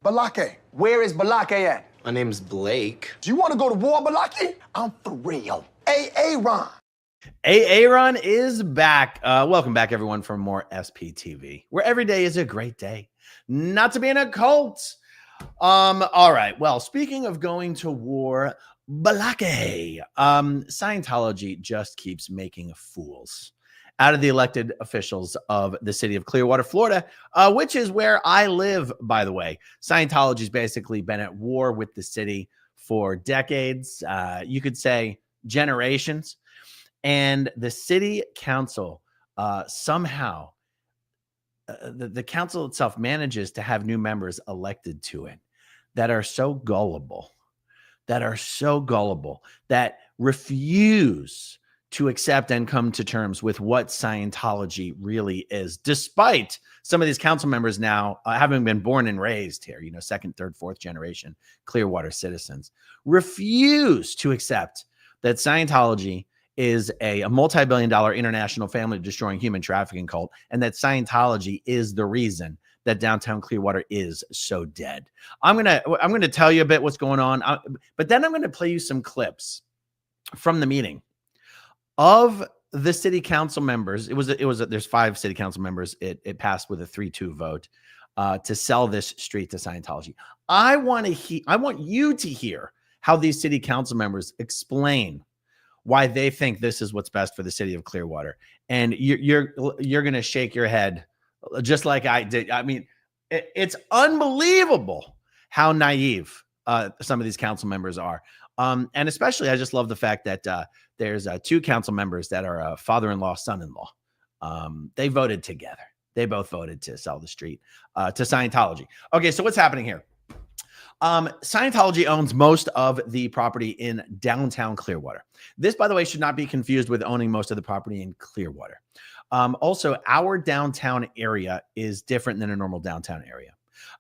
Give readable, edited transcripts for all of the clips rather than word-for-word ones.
Balake. Where is Balake at? My name's Blake. Do you want to go to war, Balake? I'm for real. Aaron. Aaron is back. Welcome back, everyone, for more SPTV, where every day is a great day not to be in a cult. All right. Well, speaking of going to war, Balake, Scientology just keeps making fools out of the elected officials of the city of Clearwater, Florida, which is where I live, by the way. Scientology's basically been at war with the city for decades, you could say generations. And the city council somehow, the council itself manages to have new members elected to it that are so gullible, that refuse to accept and come to terms with what Scientology really is, despite some of these council members now having been born and raised here, second, third, fourth generation Clearwater citizens, refuse to accept that Scientology is a multi-billion-dollar international family-destroying human trafficking cult, and that Scientology is the reason that downtown Clearwater is so dead. I'm gonna tell you a bit what's going on, but then I'm going to play you some clips from the meeting of the city council members. There's 5 city council members. It passed with a 3-2 vote to sell this street to Scientology. I want you to hear how these city council members explain why they think this is what's best for the city of Clearwater. And you're going to shake your head just like I did. I mean, it's unbelievable how naive some of these council members are. And especially, I just love the fact that there's 2 council members that are father-in-law, son-in-law. They voted together. They both voted to sell the street to Scientology. Okay, so what's happening here? Scientology owns most of the property in downtown Clearwater. This, by the way, should not be confused with owning most of the property in Clearwater. Also, our downtown area is different than a normal downtown area.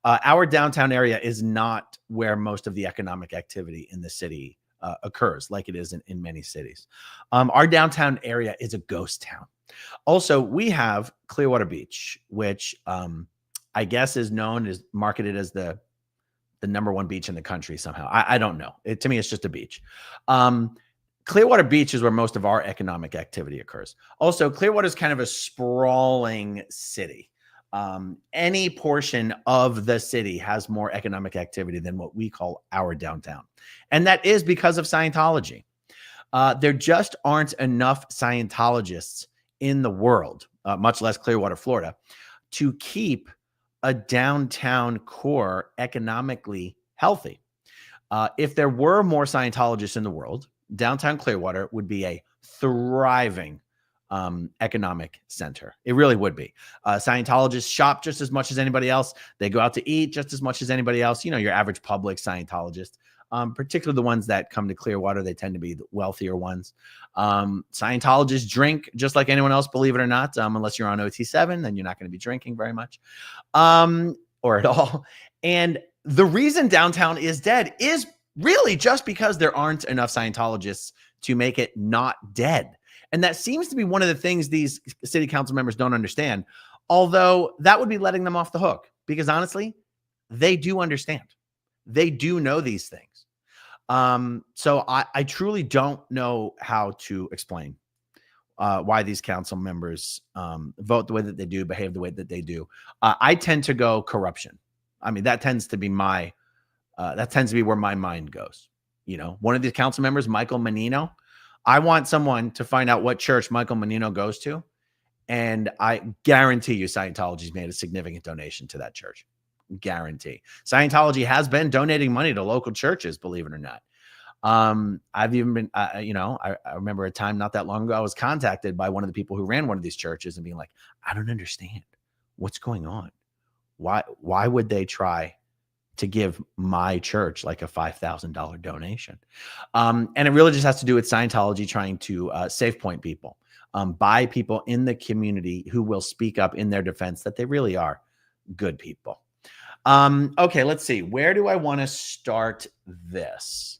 Our downtown area is not where most of the economic activity in the city occurs, like it is in many cities. Our downtown area is a ghost town. Also, we have Clearwater Beach, which I guess is marketed as the number 1 beach in the country somehow. I don't know. To me, it's just a beach. Clearwater Beach is where most of our economic activity occurs. Also, Clearwater is kind of a sprawling city. Any portion of the city has more economic activity than what we call our downtown. And that is because of Scientology. There just aren't enough Scientologists in the world, much less Clearwater, Florida, to keep a downtown core economically healthy. If there were more Scientologists in the world, downtown Clearwater would be a thriving economic center. It really would be. Scientologists shop just as much as anybody else. They go out to eat just as much as anybody else. Your average public Scientologist, particularly the ones that come to Clearwater, they tend to be the wealthier ones. Scientologists drink just like anyone else, believe it or not, unless you're on OT7, then you're not going to be drinking very much or at all. And the reason downtown is dead is really just because there aren't enough Scientologists to make it not dead. And that seems to be one of the things these city council members don't understand, although that would be letting them off the hook, because honestly, they do understand. They do know these things. So I truly don't know how to explain why these council members vote the way that they do, behave the way that they do. I tend to go corruption. I mean, that tends to be where my mind goes. One of these council members, Michael Mannino, I want someone to find out what church Michael Mannino goes to, and I guarantee you Scientology's made a significant donation to that church. Guarantee. Scientology has been donating money to local churches, believe it or not. I've even been, I remember a time not that long ago, I was contacted by one of the people who ran one of these churches and being like, I don't understand what's going on. Why would they try to give my church like a $5,000 donation? And it really just has to do with Scientology trying to safe point people, by people in the community who will speak up in their defense that they really are good people. Okay, let's see. Where do I want to start this?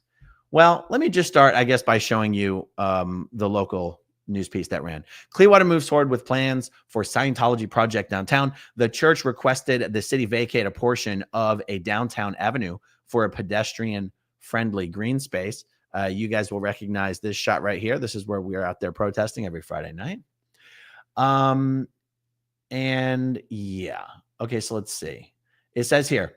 Well, let me just start, I guess, by showing you the local news piece that ran. Clearwater moves forward with plans for Scientology project downtown. The church requested the city vacate a portion of a downtown avenue for a pedestrian-friendly green space. You guys will recognize this shot right here. This is where we are out there protesting every Friday night. And yeah. Okay, so let's see. It says here,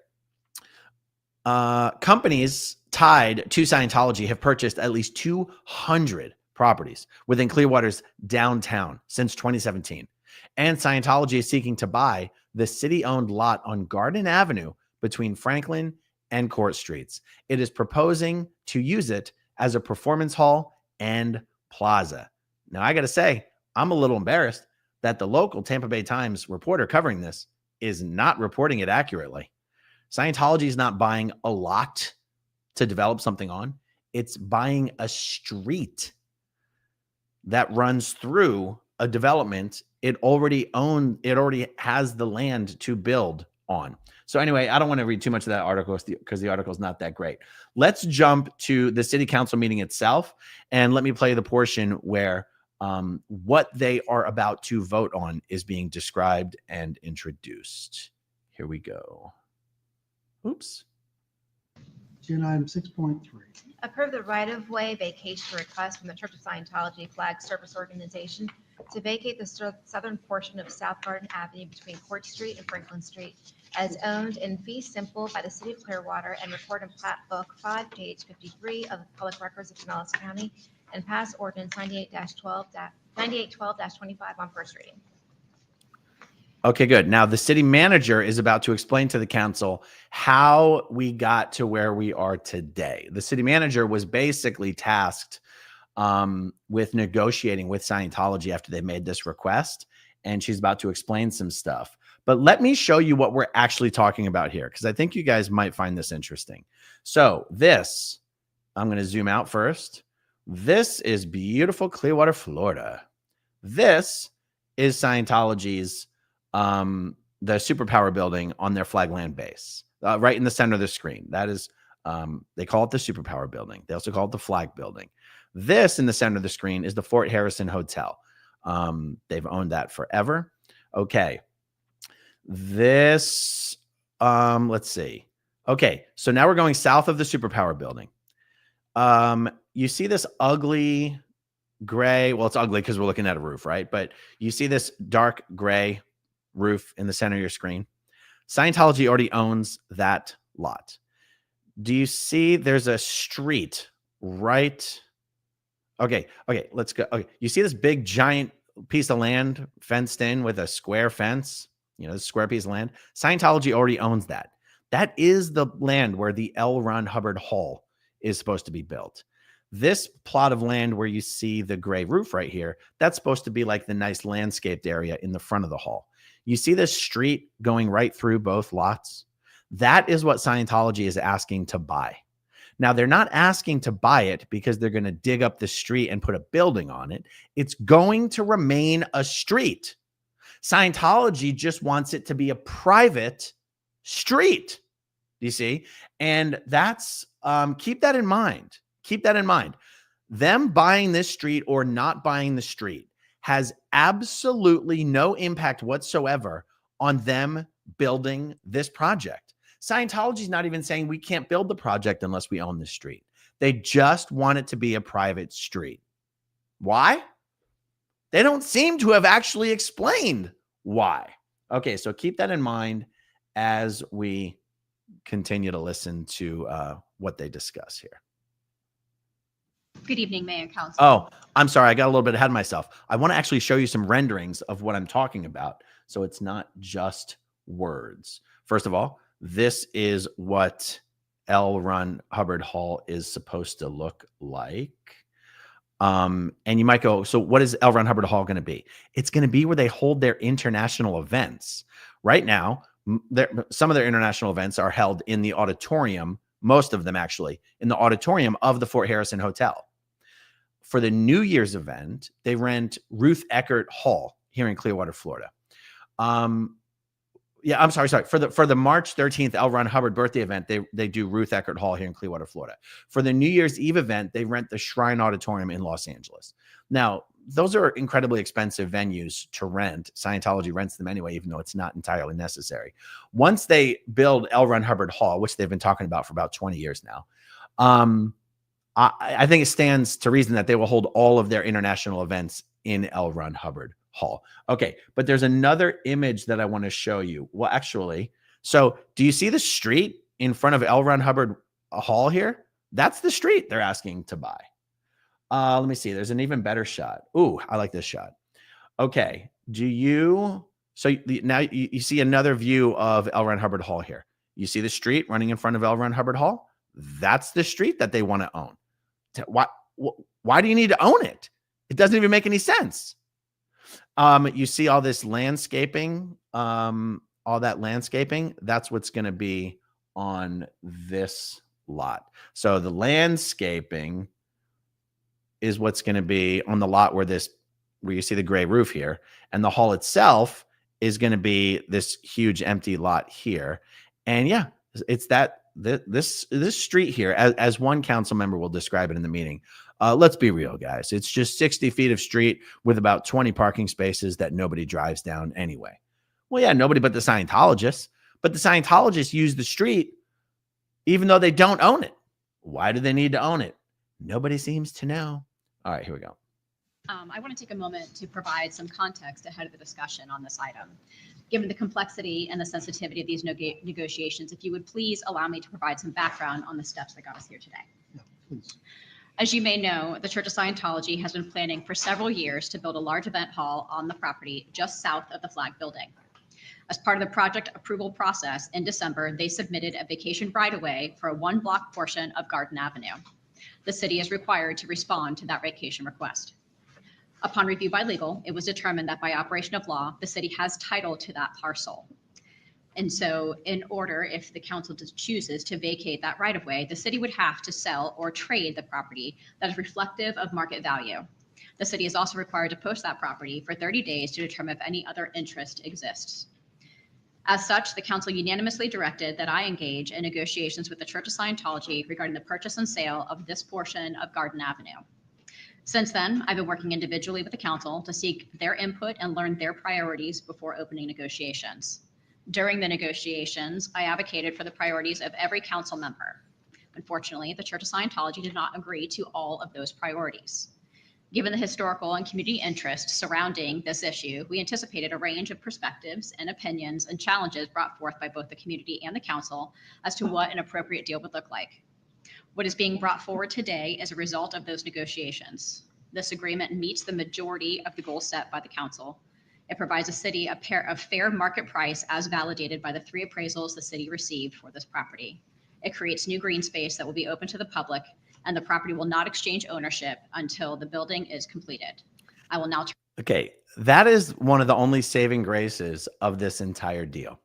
companies tied to Scientology have purchased at least 200 properties within Clearwater's downtown since 2017. And Scientology is seeking to buy the city-owned lot on Garden Avenue between Franklin and Court Streets. It is proposing to use it as a performance hall and plaza. Now, I got to say, I'm a little embarrassed that the local Tampa Bay Times reporter covering this is not reporting it accurately. Scientology is not buying a lot to develop something on. It's buying a street that runs through a development it already has the land to build on. So anyway, I don't want to read too much of that article because the article is not that great. Let's jump to the city council meeting itself, and let me play the portion where what they are about to vote on is being described and introduced. Here we go. Oops. Agenda item 6.3. Approve the right-of-way vacation request from the Church of Scientology Flag Service Organization to vacate the southern portion of South Garden Avenue between Court Street and Franklin Street as owned in fee simple by the City of Clearwater and record in Plat Book 5, page 53 of the Public Records of Pinellas County and pass ordinance 9812-25 on first reading. Okay, good. Now the city manager is about to explain to the council how we got to where we are today. The city manager was basically tasked with negotiating with Scientology after they made this request, and she's about to explain some stuff. But let me show you what we're actually talking about here, because I think you guys might find this interesting. So this, I'm going to zoom out first. This is beautiful Clearwater, Florida. This is Scientology's the superpower building on their Flagland base, right in the center of the screen. That is, they call it the superpower building. They also call it the flag building. This in the center of the screen is the Fort Harrison Hotel. They've owned that forever. Okay. This, let's see. Okay. So now we're going south of the superpower building. You see this ugly gray. Well, it's ugly because we're looking at a roof, right? But you see this dark gray roof in the center of your screen. Scientology already owns that lot. Do you see there's a street right? Okay, let's go. Okay, you see this big giant piece of land fenced in with a square fence, this square piece of land? Scientology already owns that. That is the land where the L. Ron Hubbard Hall is supposed to be built. This plot of land where you see the gray roof right here, that's supposed to be like the nice landscaped area in the front of the hall. You see this street going right through both lots? That is what Scientology is asking to buy. Now, they're not asking to buy it because they're going to dig up the street and put a building on it. It's going to remain a street. Scientology just wants it to be a private street. Do you see? And that's, keep that in mind. Keep that in mind. Them buying this street or not buying the street has absolutely no impact whatsoever on them building this project. Scientology is not even saying we can't build the project unless we own the street. They just want it to be a private street. Why? They don't seem to have actually explained why. Okay, so keep that in mind as we continue to listen to what they discuss here. Good evening, Mayor and Council. Oh, I'm sorry. I got a little bit ahead of myself. I want to actually show you some renderings of what I'm talking about, so it's not just words. First of all, this is what L. Ron Hubbard Hall is supposed to look like. And you might go, so what is L. Ron Hubbard Hall going to be? It's going to be where they hold their international events. Right now, some of their international events are held in the auditorium, most of them actually, in the auditorium of the Fort Harrison Hotel. For the New Year's event, they rent Ruth Eckert Hall here in Clearwater, Florida. Yeah, I'm sorry. For the March 13th L. Ron Hubbard birthday event, they do Ruth Eckert Hall here in Clearwater, Florida. For the New Year's Eve event, they rent the Shrine Auditorium in Los Angeles. Now, those are incredibly expensive venues to rent. Scientology rents them anyway, even though it's not entirely necessary. Once they build L. Ron Hubbard Hall, which they've been talking about for about 20 years now, I think it stands to reason that they will hold all of their international events in L. Ron Hubbard Hall. Okay, but there's another image that I want to show you. Well, actually, so do you see the street in front of L. Ron Hubbard Hall here? That's the street they're asking to buy. Let me see. There's an even better shot. Ooh, I like this shot. Okay. Now you see another view of L. Ron Hubbard Hall here. You see the street running in front of L. Ron Hubbard Hall? That's the street that they want to own. Why do you need to own it? It doesn't even make any sense. You see all this landscaping, all that landscaping. That's what's going to be on this lot. So the landscaping is what's going to be on the lot where you see the gray roof here, and the hall itself is going to be this huge empty lot here. And yeah, it's this street here, as one council member will describe it in the meeting. Let's be real, guys. It's just 60 feet of street with about 20 parking spaces that nobody drives down anyway. Well, yeah, nobody but the Scientologists. But the Scientologists use the street even though they don't own it. Why do they need to own it? Nobody seems to know. All right, here we go. I want to take a moment to provide some context ahead of the discussion on this item. Given the complexity and the sensitivity of these negotiations, if you would please allow me to provide some background on the steps that got us here today. Yeah, please. As you may know, the Church of Scientology has been planning for several years to build a large event hall on the property just south of the Flag building. As part of the project approval process in December, they submitted a vacation right-of-way for a one-block portion of Garden Avenue. The city is required to respond to that vacation request. Upon review by legal, it was determined that by operation of law, the city has title to that parcel. And so in order, if the council chooses to vacate that right-of-way, the city would have to sell or trade the property that is reflective of market value. The city is also required to post that property for 30 days to determine if any other interest exists. As such, the council unanimously directed that I engage in negotiations with the Church of Scientology regarding the purchase and sale of this portion of Garden Avenue. Since then, I've been working individually with the council to seek their input and learn their priorities before opening negotiations. During the negotiations, I advocated for the priorities of every council member. Unfortunately, the Church of Scientology did not agree to all of those priorities. Given the historical and community interest surrounding this issue, we anticipated a range of perspectives and opinions and challenges brought forth by both the community and the council as to what an appropriate deal would look like. What is being brought forward today is a result of those negotiations. This agreement meets the majority of the goals set by the council. It provides the city a fair market price as validated by the 3 appraisals the city received for this property. It creates new green space that will be open to the public, and the property will not exchange ownership until the building is completed. I will now turn. Okay, that is one of the only saving graces of this entire deal.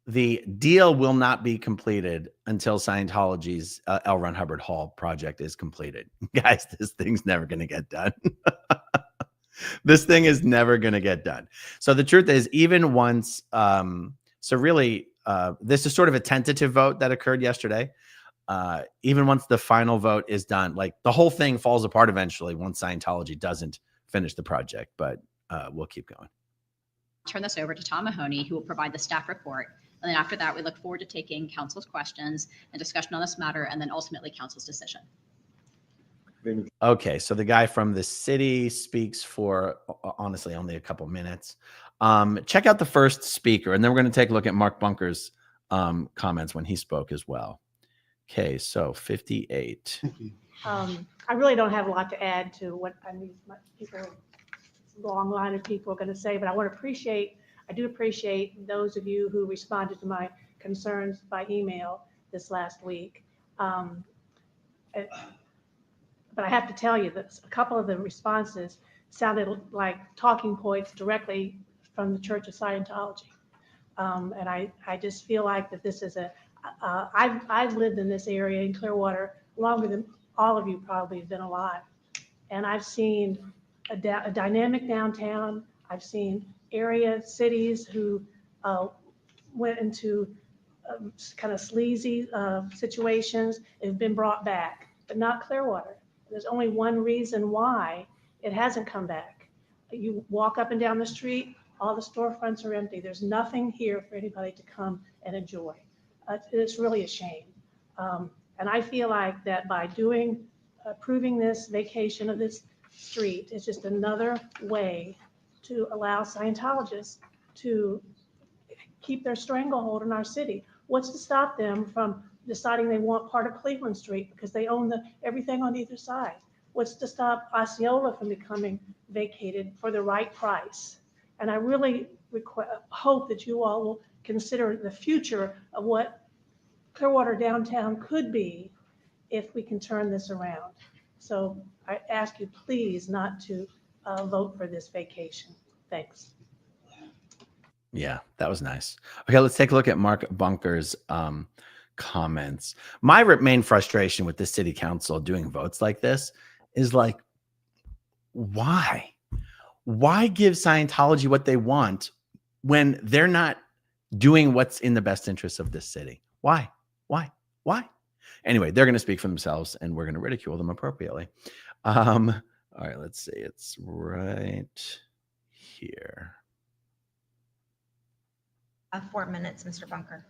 The deal will not be completed until Scientology's L. Ron Hubbard Hall project is completed. Guys, this thing's never going to get done. This thing is never going to get done. So the truth is, even once, this is sort of a tentative vote that occurred yesterday. Even once the final vote is done, like the whole thing falls apart eventually once Scientology doesn't finish the project, but we'll keep going. Turn this over to Tom Mahoney, who will provide the staff report. And then after that, we look forward to taking council's questions and discussion on this matter, and then ultimately council's decision. Okay, so the guy from the city speaks for honestly only a couple minutes. Check out the first speaker, and then we're going to take a look at Mark Bunker's comments when he spoke as well. Okay, so 58. I really don't have a lot to add to what long line of people are going to say, but I do appreciate those of you who responded to my concerns by email this last week. But I have to tell you that a couple of the responses sounded like talking points directly from the Church of Scientology. And I just feel like that this is I've lived in this area in Clearwater longer than all of you probably have been alive. And I've seen a dynamic downtown. I've seen cities who went into kind of sleazy situations and have been brought back, but not Clearwater. There's only one reason why, It hasn't come back. You walk up and down the street, all the storefronts are empty. There's nothing here for anybody to come and enjoy. It's really a shame. And I feel like that by approving this vacation of this street is just another way to allow Scientologists to keep their stranglehold in our city. What's to stop them from deciding they want part of Cleveland Street because they own everything on either side? What's to stop Osceola from becoming vacated for the right price? And I really hope that you all will consider the future of what Clearwater downtown could be if we can turn this around. So I ask you please not to vote for this vacation. Thanks. Yeah, that was nice. Okay, let's take a look at Mark Bunker's comments. My main frustration with the city council doing votes like this is like, why? Why give Scientology what they want when they're not doing what's in the best interest of this city? Why? Anyway, they're going to speak for themselves and we're going to ridicule them appropriately. All right, let's see. It's right here. 4 minutes, Mr. Bunker.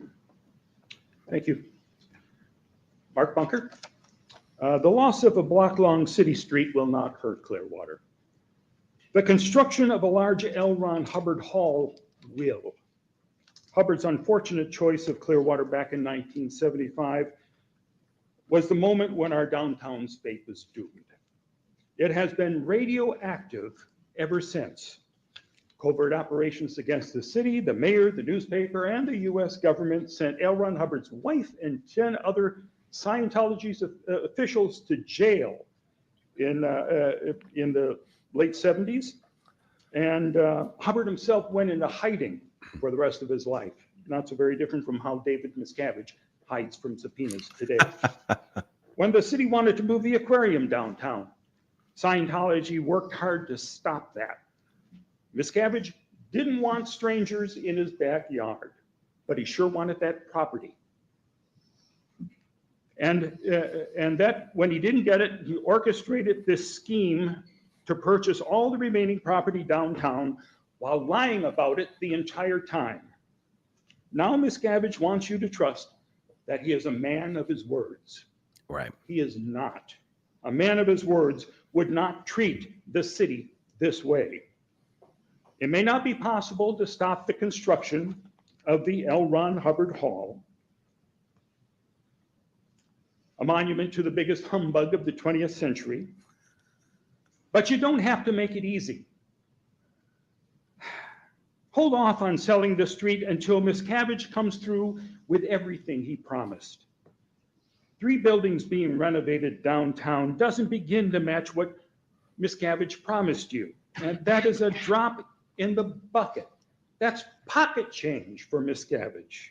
Thank you. Mark Bunker. The loss of a block-long city street will not hurt Clearwater. The construction of a large L. Ron Hubbard Hall will. Hubbard's unfortunate choice of Clearwater back in 1975 was the moment when our downtown's fate was doomed. It has been radioactive ever since. Covert operations against the city, the mayor, the newspaper, and the US government sent L. Ron Hubbard's wife and 10 other Scientology officials to jail in the late 70s. And Hubbard himself went into hiding for the rest of his life. Not so very different from how David Miscavige hides from subpoenas today. When the city wanted to move the aquarium downtown, Scientology worked hard to stop that. Miscavige didn't want strangers in his backyard, but he sure wanted that property. And that when he didn't get it, he orchestrated this scheme to purchase all the remaining property downtown while lying about it the entire time. Now Miscavige wants you to trust that he is a man of his words. Right. He is not. A man of his words would not treat the city this way. It may not be possible to stop the construction of the L. Ron Hubbard Hall, a monument to the biggest humbug of the 20th century, but you don't have to make it easy. Hold off on selling the street until Miscavige comes through with everything he promised. 3 buildings being renovated downtown doesn't begin to match what Miscavige promised you. And that is a drop in the bucket. That's pocket change for Miscavige.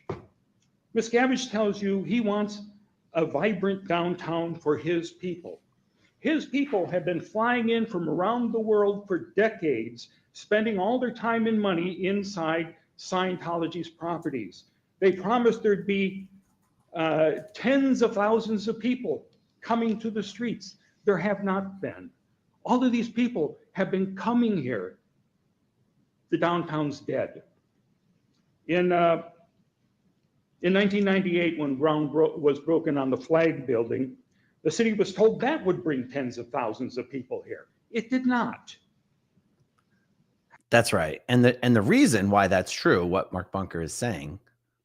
Miscavige tells you he wants a vibrant downtown for his people. His people have been flying in from around the world for decades, spending all their time and money inside Scientology's properties. They promised there'd be tens of thousands of people coming to the streets. There have not been. All of these people have been coming here. The downtown's dead. In 1998, when ground was broken on the Flag building, the city was told that would bring tens of thousands of people here. It did not. That's right. And the reason why that's true, what Mark Bunker is saying,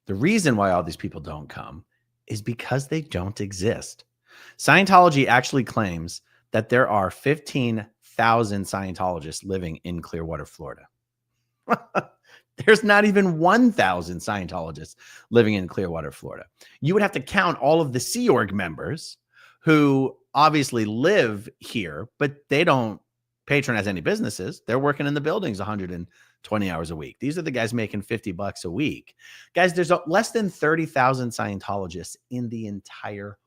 the reason why all these people don't come is because they don't exist. Scientology actually claims that there are 15,000 Scientologists living in Clearwater, Florida. There's not even 1,000 Scientologists living in Clearwater, Florida. You would have to count all of the Sea Org members who obviously live here, but they don't patronize any businesses. They're working in the buildings 120 hours a week. These are the guys making $50 a week. Guys, there's less than 30,000 Scientologists in the entire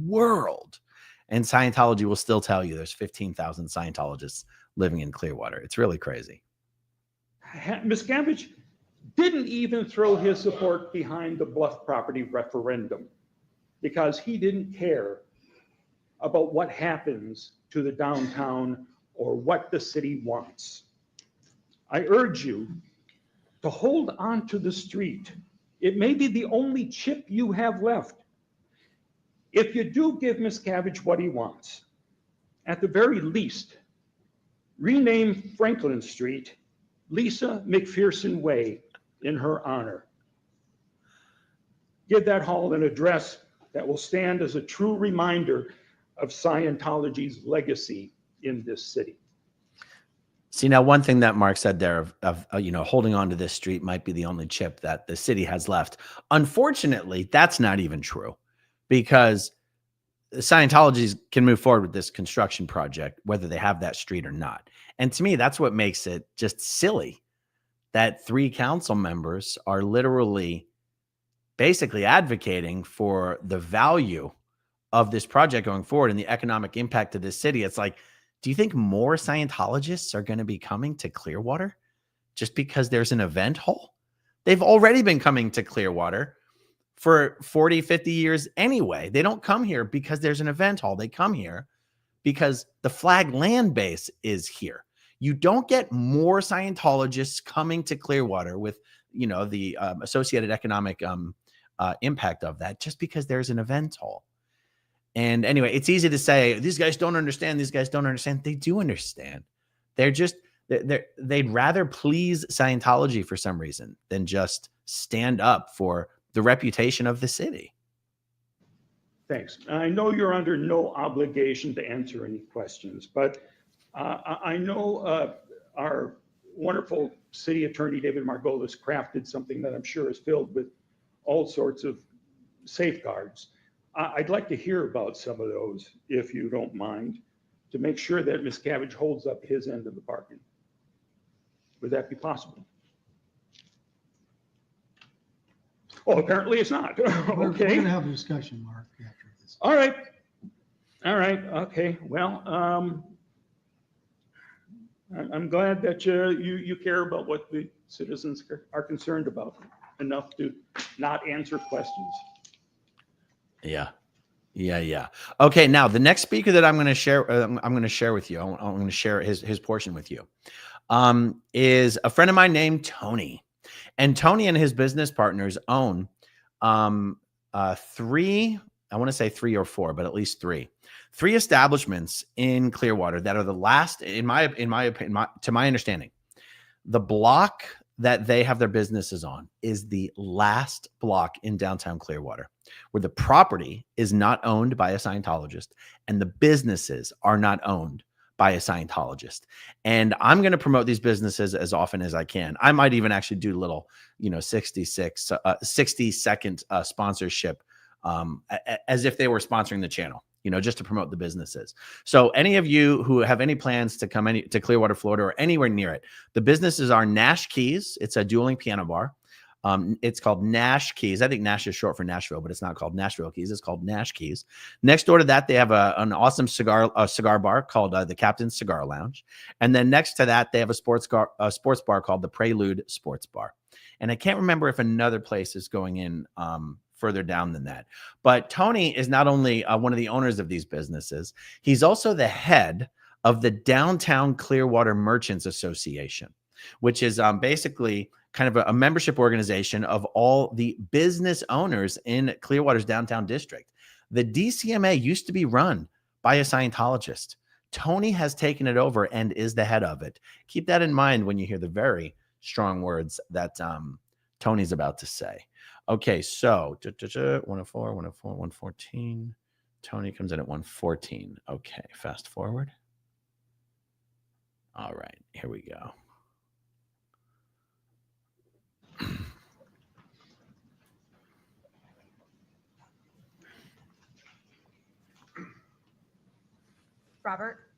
world. And Scientology will still tell you there's 15,000 Scientologists living in Clearwater. It's really crazy. Miscavige didn't even throw his support behind the Bluff property referendum because he didn't care about what happens to the downtown or what the city wants. I urge you to hold on to the street. It may be the only chip you have left. If you do give Miscavige what he wants, at the very least, rename Franklin Street Lisa McPherson Way in her honor. Give that hall an address that will stand as a true reminder of Scientology's legacy in this city. See, now one thing that Mark said there of holding on to this street might be the only chip that the city has left. Unfortunately, that's not even true, because Scientology can move forward with this construction project, whether they have that street or not. And to me, that's what makes it just silly that 3 council members are literally basically advocating for the value of this project going forward and the economic impact of this city. It's like, do you think more Scientologists are going to be coming to Clearwater just because there's an event hall? They've already been coming to Clearwater for 40, 50 years anyway. They don't come here because there's an event hall. They come here because the flag land base is here. You don't get more Scientologists coming to Clearwater with, the associated economic impact of that just because there's an event hall. And anyway, it's easy to say, these guys don't understand. These guys don't understand. They do understand. They'd rather please Scientology for some reason than just stand up for the reputation of the city. Thanks. I know you're under no obligation to answer any questions, but I know our wonderful city attorney, David Margolis, crafted something that I'm sure is filled with all sorts of safeguards. I'd like to hear about some of those, if you don't mind, to make sure that Miscavige holds up his end of the bargain. Would that be possible? Oh, apparently it's not. We're going Okay. to have a discussion, Mark, after this. All right. All right. Okay. Well, I'm glad that you care about what the citizens are concerned about enough to not answer questions. Yeah. Okay. Now the next speaker that I'm going to share with you, I'm going to share his portion with you, is a friend of mine named Tony. And Tony and his business partners own 3, I want to say 3 or 4, but at least 3 establishments in Clearwater that are the last, in my opinion, to my understanding, the block that they have their businesses on is the last block in downtown Clearwater, where the property is not owned by a Scientologist and the businesses are not owned by a Scientologist. And I'm going to promote these businesses as often as I can. I might even actually do little, 60-second sponsorship as if they were sponsoring the channel, just to promote the businesses. So any of you who have any plans to come to Clearwater, Florida, or anywhere near it, the businesses are Nash Keys. It's a dueling piano bar. It's called Nash Keys. I think Nash is short for Nashville, but it's not called Nashville Keys. It's called Nash Keys. Next door to that, they have an awesome cigar bar called the Captain's Cigar Lounge. And then next to that, they have a sports bar called the Prelude Sports Bar. And I can't remember if another place is going in further down than that. But Tony is not only one of the owners of these businesses, he's also the head of the Downtown Clearwater Merchants Association, which is basically kind of a membership organization of all the business owners in Clearwater's downtown district. The DCMA used to be run by a Scientologist. Tony has taken it over and is the head of it. Keep that in mind when you hear the very strong words that Tony's about to say. Okay, so 104, 104, 114. Tony comes in at 114. Okay, fast forward. All right, here we go. Robert?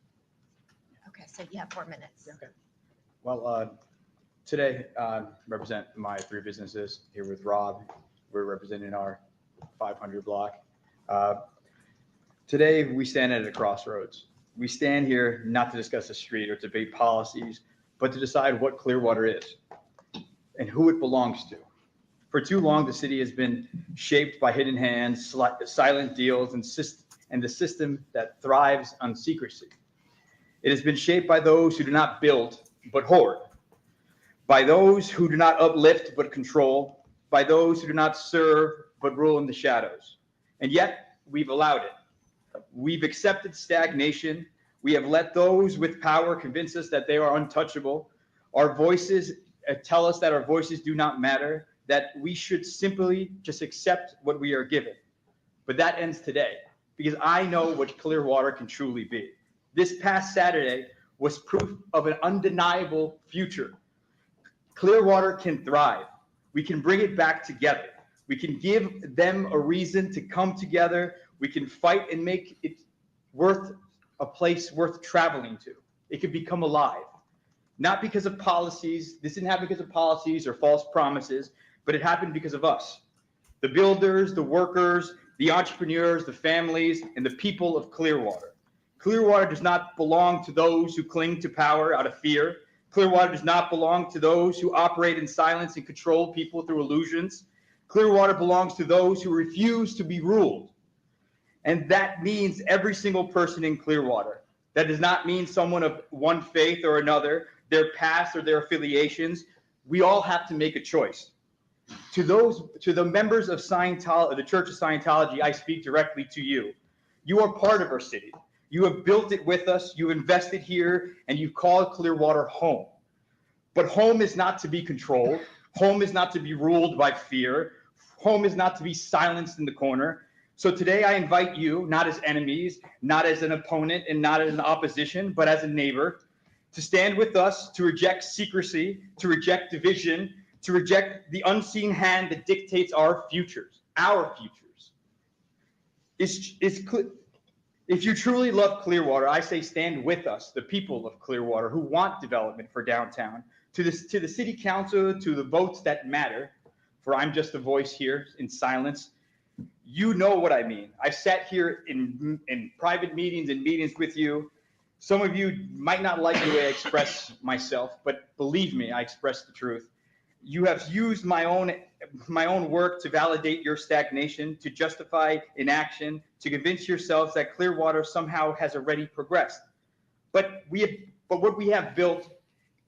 Okay, so you have 4 minutes. Okay. Well, today, represent my 3 businesses here with Rob. We're representing our 500 block. Today, we stand at a crossroads. We stand here not to discuss the street or debate policies, but to decide what Clearwater is and who it belongs to. For too long, the city has been shaped by hidden hands, silent deals, and the system that thrives on secrecy. It has been shaped by those who do not build, but hoard, by those who do not uplift, but control, by those who do not serve, but rule in the shadows. And yet, we've allowed it. We've accepted stagnation. We have let those with power convince us that they are untouchable. Our voices tell us that our voices do not matter, that we should simply just accept what we are given. But that ends today, because I know what Clearwater can truly be. This past Saturday was proof of an undeniable future. Clearwater can thrive. We can bring it back together. We can give them a reason to come together. We can fight and make it worth a place worth traveling to. It could become alive. Not because of policies. This didn't happen because of policies or false promises, but it happened because of us. The builders, the workers, the entrepreneurs, the families, and the people of Clearwater. Clearwater does not belong to those who cling to power out of fear. Clearwater does not belong to those who operate in silence and control people through illusions. Clearwater belongs to those who refuse to be ruled. And that means every single person in Clearwater. That does not mean someone of one faith or another, their past or their affiliations. We all have to make a choice. To the members of Scientology, the Church of Scientology, I speak directly to you. You are part of our city. You have built it with us. You invested here, and you call Clearwater home. But home is not to be controlled. Home is not to be ruled by fear. Home is not to be silenced in the corner. So today I invite you, not as enemies, not as an opponent, and not as an opposition, but as a neighbor, to stand with us, to reject secrecy, to reject division, to reject the unseen hand that dictates our futures, our futures. If you truly love Clearwater, I say stand with us, the people of Clearwater who want development for downtown, to the city council, to the votes that matter, for I'm just a voice here in silence. You know what I mean. I've sat here in private meetings and meetings with you. Some of you might not like the way I express myself, but believe me, I express the truth. You have used my own work to validate your stagnation, to justify inaction, to convince yourselves that Clearwater somehow has already progressed. But what we have built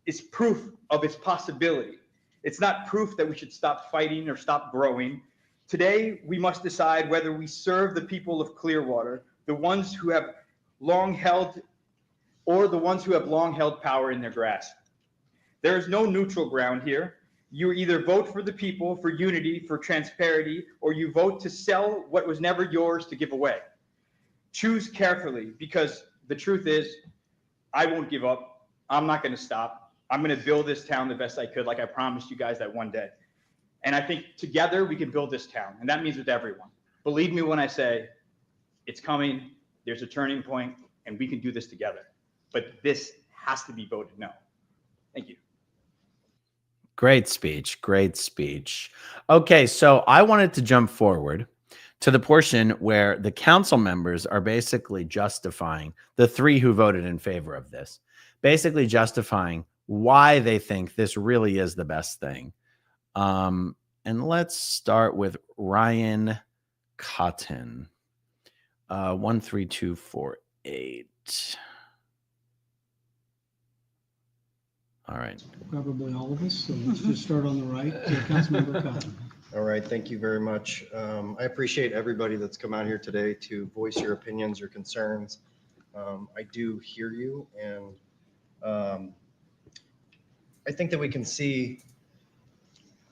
is proof of its possibility. It's not proof that we should stop fighting or stop growing. Today, we must decide whether we serve the people of Clearwater, the ones who have long held, or the ones who have long held power in their grasp. There is no neutral ground here. You either vote for the people, for unity, for transparency, or you vote to sell what was never yours to give away. Choose carefully, because the truth is, I won't give up. I'm not going to stop. I'm going to build this town the best I could, like I promised you guys that one day. And I think together we can build this town, and that means with everyone. Believe me when I say it's coming, there's a turning point, and we can do this together. But this has to be voted no. Thank you. Great speech. Great speech. Okay, so I wanted to jump forward to the portion where the council members are basically justifying, the three who voted in favor of this, basically justifying why they think this really is the best thing. And let's start with Ryan Cotton, 13248. All right. Probably all of us, so let's just start on the right. Councilmember Cotton. All right, thank you very much. I appreciate everybody that's come out here today to voice your opinions, your concerns. I do hear you, and I think that we can see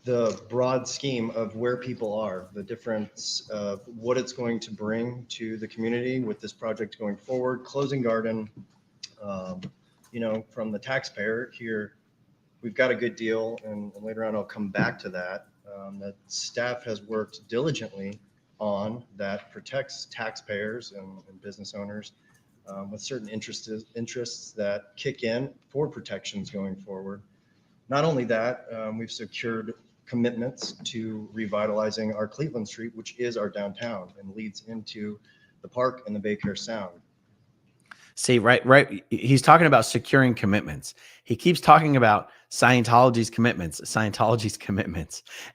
the broad scheme of where people are, the difference of what it's going to bring to the community with this project going forward. Closing Garden, from the taxpayer here, we've got a good deal, and later on I'll come back to that. That staff has worked diligently on that protects taxpayers and business owners with certain interests that kick in for protections going forward. Not only that, we've secured commitments to revitalizing our Cleveland Street, which is our downtown and leads into the park and the Baycare Sound. See, right. He's talking about securing commitments. He keeps talking about Scientology's commitments.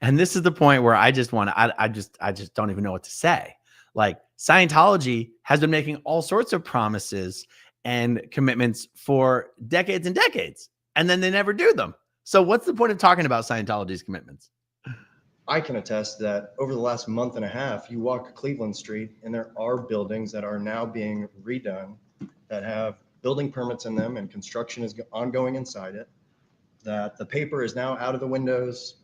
And this is the point where I just don't even know what to say. Like, Scientology has been making all sorts of promises and commitments for decades and decades, and then they never do them. So what's the point of talking about Scientology's commitments? I can attest that over the last month and a half, you walk Cleveland Street and there are buildings that are now being redone that have building permits in them and construction is ongoing inside it, that the paper is now out of the windows,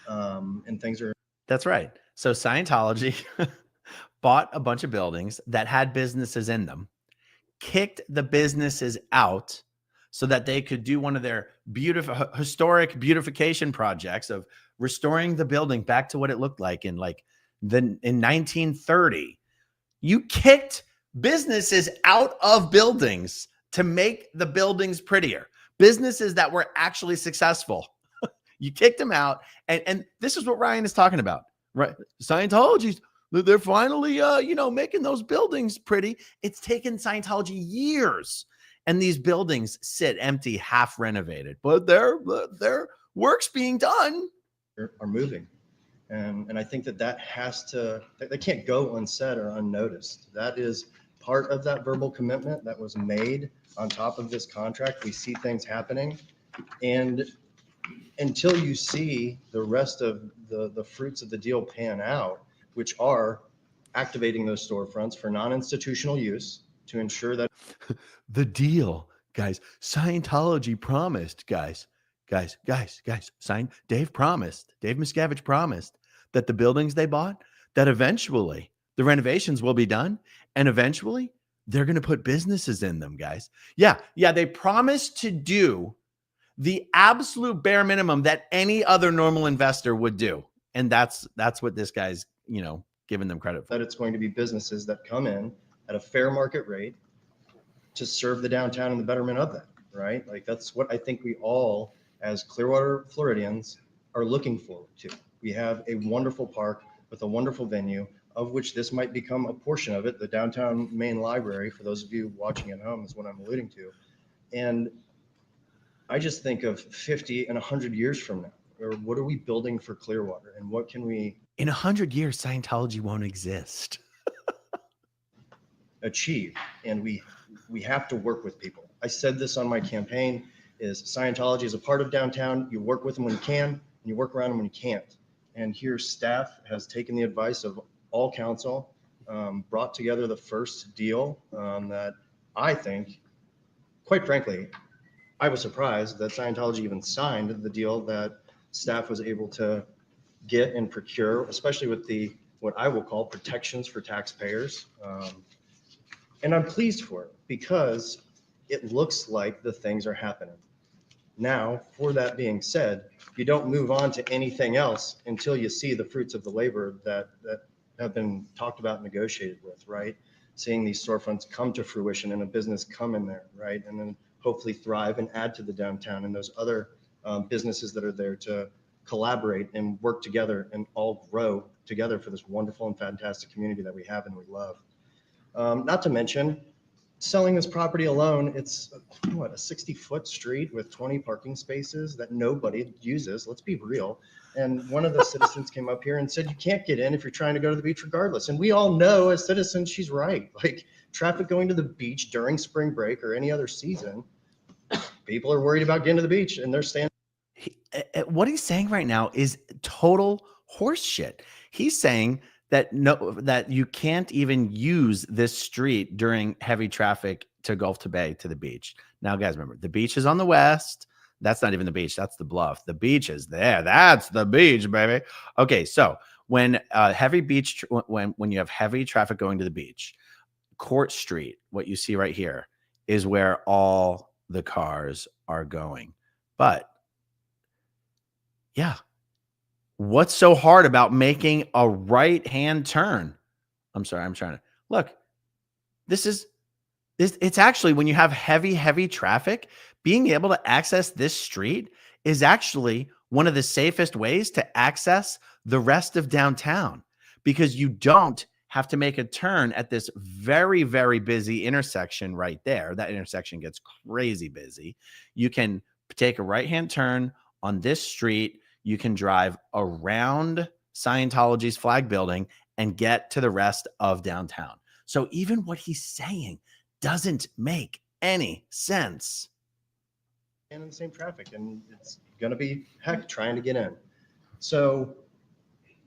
and things are. That's right. So Scientology bought a bunch of buildings that had businesses in them, kicked the businesses out so that they could do one of their beautiful historic beautification projects of restoring the building back to what it looked like in 1930. You kicked businesses out of buildings to make the buildings prettier. Businesses that were actually successful. You kicked them out. And this is what Ryan is talking about, right? Scientology, they're finally, making those buildings pretty. It's taken Scientology years. And these buildings sit empty, half renovated, but their work's being done. Are moving. And I think that has to, they can't go unsaid or unnoticed. That is part of that verbal commitment that was made on top of this contract. We see things happening. And until you see the rest of the fruits of the deal pan out, which are activating those storefronts for non-institutional use to ensure that the deal, guys, Scientology promised, guys, Dave Miscavige promised that the buildings they bought, that eventually the renovations will be done and eventually they're going to put businesses in them, guys. Yeah. They promised to do the absolute bare minimum that any other normal investor would do. And that's what this guy's, giving them credit for. That it's going to be businesses that come in at a fair market rate to serve the downtown and the betterment of that, right? Like that's what I think we all, as Clearwater Floridians, are looking forward to. We have a wonderful park with a wonderful venue, of which this might become a portion of it. The downtown main library, for those of you watching at home, is what I'm alluding to. And I just think of 50 and 100 years from now, or what are we building for Clearwater, and what can we? In 100 years, Scientology won't exist. Achieve, and we have to work with people. I said this on my campaign: is Scientology is a part of downtown. You work with them when you can, and you work around them when you can't. And here, staff has taken the advice of all council, brought together the first deal that I think, quite frankly, I was surprised that Scientology even signed the deal that staff was able to get and procure, especially with the what I will call protections for taxpayers. And I'm pleased for it because it looks like the things are happening. Now, for that being said, you don't move on to anything else until you see the fruits of the labor that have been talked about and negotiated with, right? Seeing these storefronts come to fruition and a business come in there, right? And then hopefully thrive and add to the downtown and those other businesses that are there to collaborate and work together and all grow together for this wonderful and fantastic community that we have and we love. Not to mention, selling this property alone, it's what, a 60-foot street with 20 parking spaces that nobody uses. Let's be real. And one of the citizens came up here and said, you can't get in if you're trying to go to the beach regardless. And we all know as citizens, she's right. Like traffic going to the beach during spring break or any other season, people are worried about getting to the beach and they're standing. What he's saying right now is total horse shit. He's saying that you can't even use this street during heavy traffic to Gulf to Bay to the beach. Now, guys, remember, the beach is on the west. That's not even the beach. That's the bluff. The beach is there. That's the beach, baby. Okay, so when when you have heavy traffic going to the beach, Court Street, what you see right here, is where all the cars are going. But yeah, what's so hard about making a right-hand turn? I'm sorry, I'm trying to look. It's actually when you have heavy traffic, being able to access this street is actually one of the safest ways to access the rest of downtown because you don't have to make a turn at this very, very busy intersection right there. That intersection gets crazy busy. You can take a right-hand turn on this street. You can drive around Scientology's flag building and get to the rest of downtown. So even what he's saying doesn't make any sense. And in the same traffic, and it's going to be heck trying to get in. So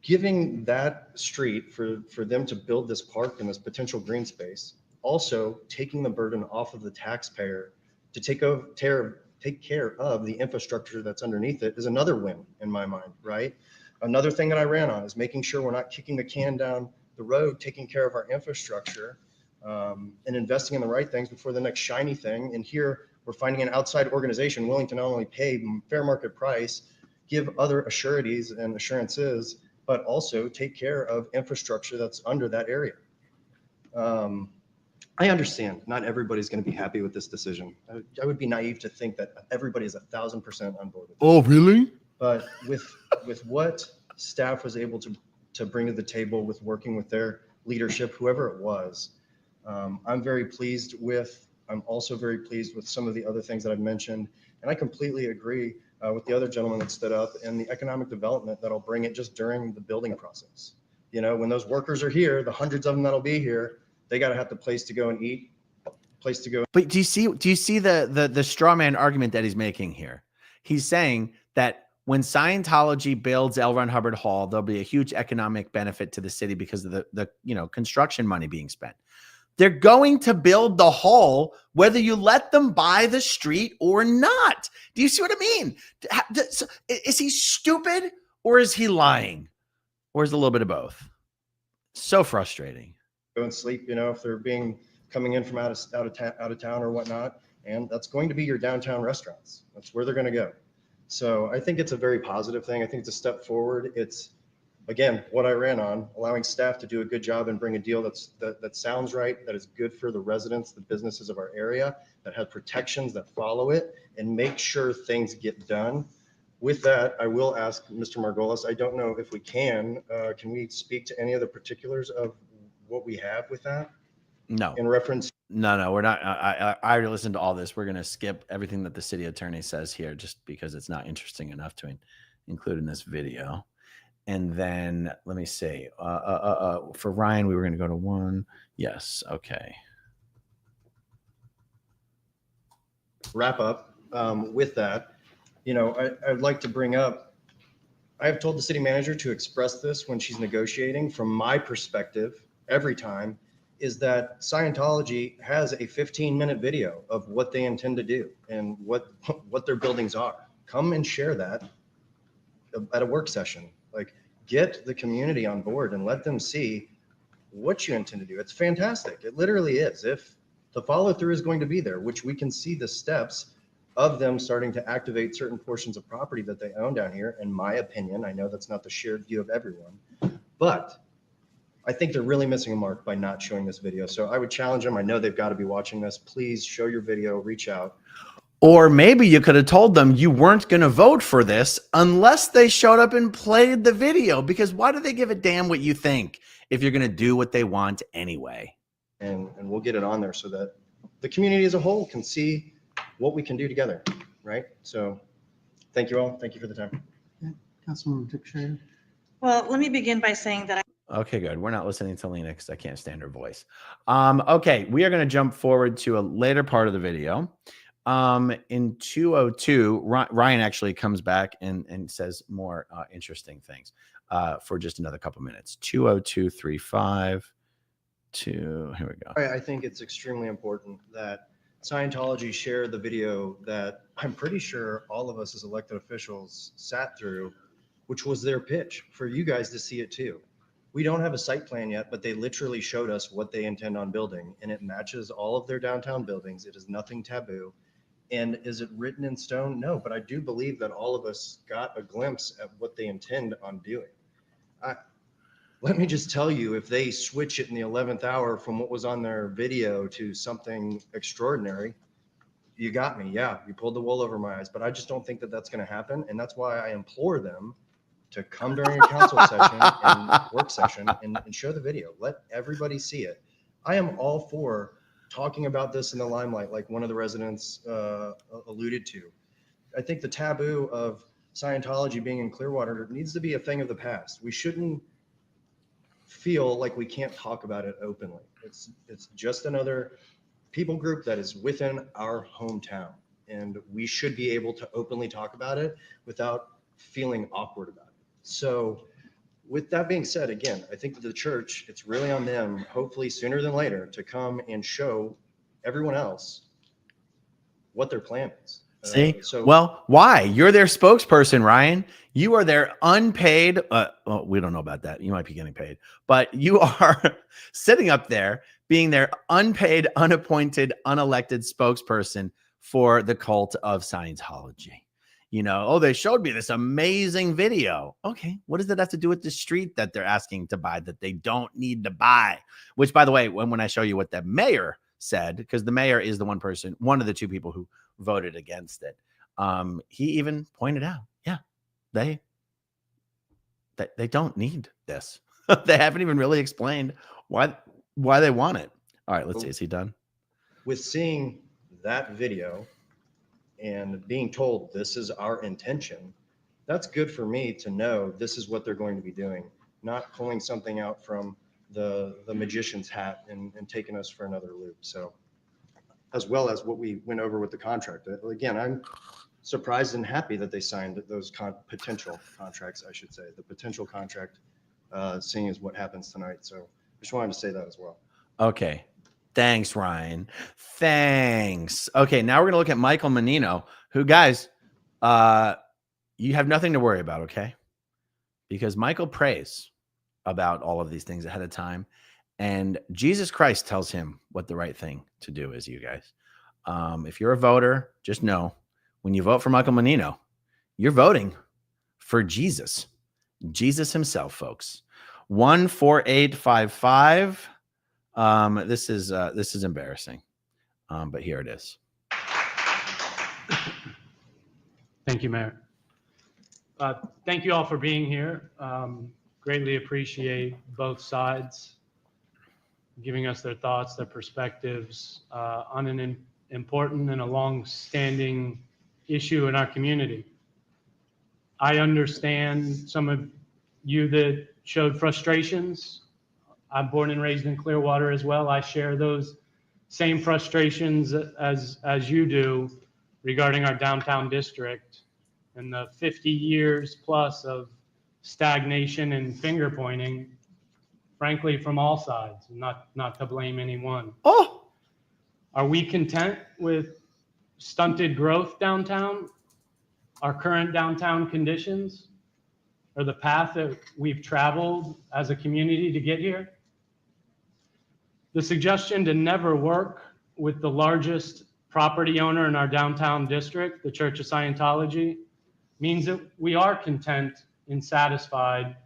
giving that street for them to build this park and this potential green space, also taking the burden off of the taxpayer to take care of the infrastructure that's underneath it is another win in my mind, right? Another thing that I ran on is making sure we're not kicking the can down the road, taking care of our infrastructure and investing in the right things before the next shiny thing. And here we're finding an outside organization willing to not only pay fair market price, give other assurities and assurances, but also take care of infrastructure that's under that area. I understand not everybody's going to be happy with this decision. I would be naive to think that everybody is 1,000% on board with this. Oh, really? But with what staff was able to bring to the table with working with their leadership, whoever it was, I'm also very pleased with some of the other things that I've mentioned. And I completely agree with the other gentleman that stood up and the economic development that'll bring it just during the building process. You know, when those workers are here, the hundreds of them that'll be here, they got to have the place to go and eat, place to go. But do you see the straw man argument that he's making here? He's saying that when Scientology builds L. Ron Hubbard Hall, there'll be a huge economic benefit to the city because of the construction money being spent. They're going to build the hall whether you let them buy the street or not. Do you see what I mean? Is he stupid or is he lying? Or is it a little bit of both? So frustrating. Go and sleep, if they're coming in from out of town or whatnot, and that's going to be your downtown restaurants. That's where they're going to go. So I think it's a very positive thing. I think it's a step forward. It's, again, what I ran on, allowing staff to do a good job and bring a deal that sounds right, that is good for the residents, the businesses of our area, that have protections that follow it, and make sure things get done. With that, I will ask Mr. Margolis, I don't know if we can we speak to any of the particulars of what we have with that? No. In reference. No, we're not. I already listened to all this. We're going to skip everything that the city attorney says here just because it's not interesting enough to include in this video. And then let me see. For Ryan, we were going to go to one. Yes. Okay. Wrap up with that. I'd like to bring up, I have told the city manager to express this when she's negotiating. From my perspective, every time, is that Scientology has a 15-minute video of what they intend to do and what their buildings are. Come and share that at a work session. Like, get the community on board and let them see what you intend to do. It's fantastic. It literally is. If the follow through is going to be there, which we can see the steps of them starting to activate certain portions of property that they own down here. In my opinion, I know that's not the shared view of everyone, but I think they're really missing a mark by not showing this video. So I would challenge them. I know they've got to be watching this. Please show your video, reach out. Or maybe you could have told them you weren't going to vote for this unless they showed up and played the video, because why do they give a damn what you think if you're going to do what they want anyway? And we'll get it on there so that the community as a whole can see what we can do together, right? So thank you all. Thank you for the time. Councilwoman Dick Schrader. Well, let me begin by saying that Okay, good. We're not listening to Lena because I can't stand her voice. Okay, we are going to jump forward to a later part of the video. In 202, Ryan actually comes back and says more interesting things for just another couple minutes. 20235 to, here we go. I think it's extremely important that Scientology share the video that I'm pretty sure all of us as elected officials sat through, which was their pitch for you guys to see it too. We don't have a site plan yet, but they literally showed us what they intend on building, and it matches all of their downtown buildings. It is nothing taboo. And is it written in stone? No, but I do believe that all of us got a glimpse at what they intend on doing. Let me just tell you, if they switch it in the 11th hour from what was on their video to something extraordinary, you got me. Yeah, you pulled the wool over my eyes, but I just don't think that that's going to happen. And that's why I implore them to come during a council session and work session and show the video. Let everybody see it. I am all for talking about this in the limelight, like one of the residents alluded to. I think the taboo of Scientology being in Clearwater needs to be a thing of the past. We shouldn't feel like we can't talk about it openly. It's just another people group that is within our hometown. And we should be able to openly talk about it without feeling awkward about it. So with that being said, again, I think that the church, it's really on them, hopefully sooner than later, to come and show everyone else what their plan is. See, well, why? You're their spokesperson, Ryan. You are their unpaid. Well, we don't know about that. You might be getting paid, but you are sitting up there being their unpaid, unappointed, unelected spokesperson for the cult of Scientology. You know, oh, they showed me this amazing video. Okay, what does that have to do with the street that they're asking to buy that they don't need to buy? Which, by the way, when I show you what the mayor said, because the mayor is the one of the two people who voted against it. He even pointed out, yeah, they don't need this. They haven't even really explained why they want it. All right, let's see. Is he done? With seeing that video and being told this is our intention, that's good for me to know this is what they're going to be doing, not pulling something out from the magician's hat and taking us for another loop. So, as well as what we went over with the contract. Again, I'm surprised and happy that they signed those potential contracts, I should say. The potential contract, seeing as what happens tonight. So just wanted to say that as well. Okay. Thanks, Ryan. Thanks. Okay, now we're going to look at Michael Mannino, who, guys, you have nothing to worry about, okay? Because Michael prays about all of these things ahead of time. And Jesus Christ tells him what the right thing to do is, you guys. If you're a voter, just know when you vote for Michael Mannino, you're voting for Jesus. Jesus himself, folks. 14855. This is embarrassing. But here it is. Thank you, Mayor. Thank you all for being here. Greatly appreciate both sides giving us their thoughts, their perspectives on an important and a long-standing issue in our community. I understand some of you that showed frustrations. I'm born and raised in Clearwater as well. I share those same frustrations as you do regarding our downtown district and the 50 years plus of stagnation and finger pointing, frankly, from all sides, not to blame anyone. Oh, are we content with stunted growth downtown? Our current downtown conditions, or the path that we've traveled as a community to get here? The suggestion to never work with the largest property owner in our downtown district, the Church of Scientology, means that we are content and satisfied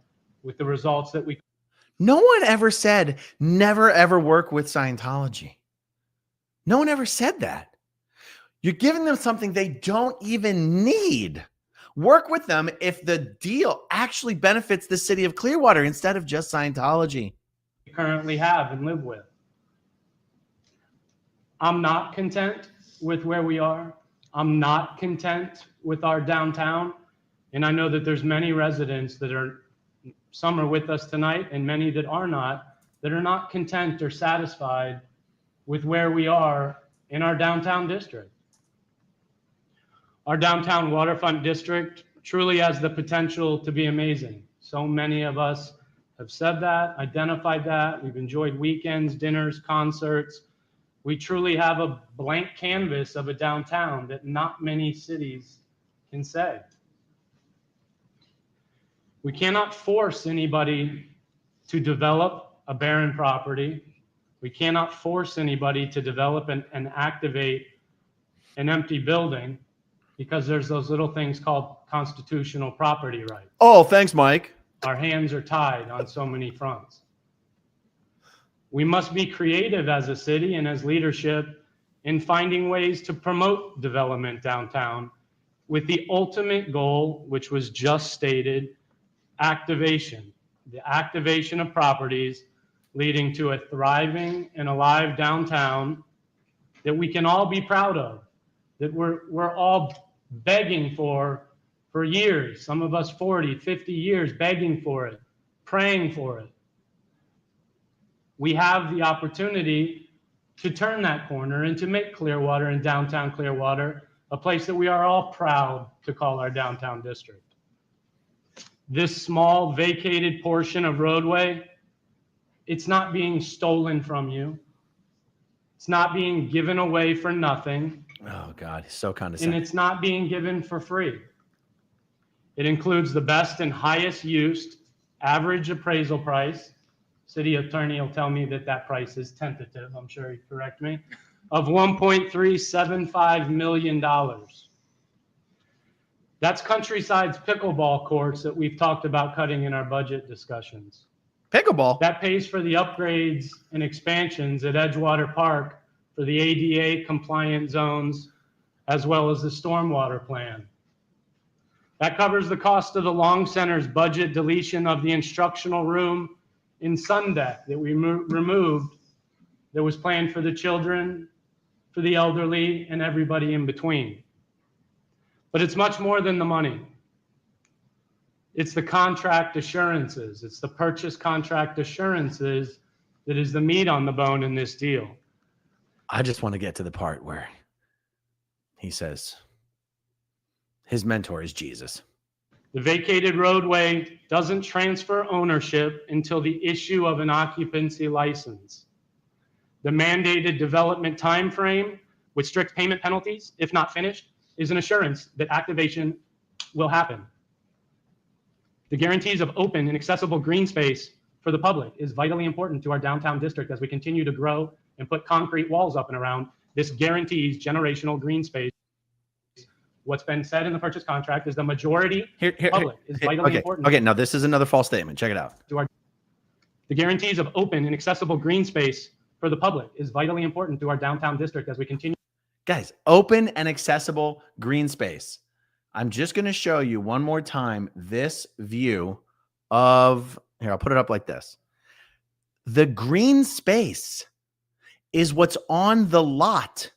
with the results that we. No one ever said never ever work with Scientology. No one ever said that. You're giving them something they don't even need. Work with them if the deal actually benefits the city of Clearwater instead of just Scientology. Currently have and live with. I'm not content with where we are. I'm not content with our downtown. And I know that there's many residents that are, some are with us tonight and many that are not content or satisfied with where we are in our downtown district. Our downtown waterfront district truly has the potential to be amazing. So many of us have said that, identified that. We've enjoyed weekends, dinners, concerts. We truly have a blank canvas of a downtown that not many cities can say. We cannot force anybody to develop a barren property. We cannot force anybody to develop and activate an empty building because there's those little things called constitutional property rights. Oh, thanks, Mike. Our hands are tied on so many fronts. We must be creative as a city and as leadership in finding ways to promote development downtown with the ultimate goal, which was just stated, activation, the activation of properties leading to a thriving and alive downtown that we can all be proud of, that we're all begging for years, some of us 40, 50 years, begging for it, praying for it. We have the opportunity to turn that corner and to make Clearwater and downtown Clearwater a place that we are all proud to call our downtown district. This small vacated portion of roadway, it's not being stolen from you. It's not being given away for nothing. Oh God, he's so And condescending. it's not being given for free. It includes the best and highest used average appraisal price. City attorney will tell me that that price is tentative. I'm sure he'd correct me. Of $1.375 million. That's Countryside's pickleball courts that we've talked about cutting in our budget discussions. Pickleball. That pays for the upgrades and expansions at Edgewater Park for the ADA compliant zones, as well as the stormwater plan. That covers the cost of the Long Center's budget deletion of the instructional room in Sundeck that we removed, that was planned for the children, for the elderly, and everybody in between. But it's much more than the money. It's the contract assurances. It's the purchase contract assurances that is the meat on the bone in this deal. I just want to get to the part where he says his mentor is Jesus. The vacated roadway doesn't transfer ownership until the issue of an occupancy license. The mandated development time frame with strict payment penalties, if not finished, is an assurance that activation will happen. The guarantees of open and accessible green space for the public is vitally important to our downtown district as we continue to grow and put concrete walls up and around. This guarantees generational green space. What's been said in the purchase contract is the majority public is vitally important. Okay, now this is another false statement. Check it out. The guarantees of open and accessible green space for the public is vitally important to our downtown district as we continue. Guys, open and accessible green space. I'm just going to show you one more time this view of, here, I'll put it up like this. The green space is what's on the lot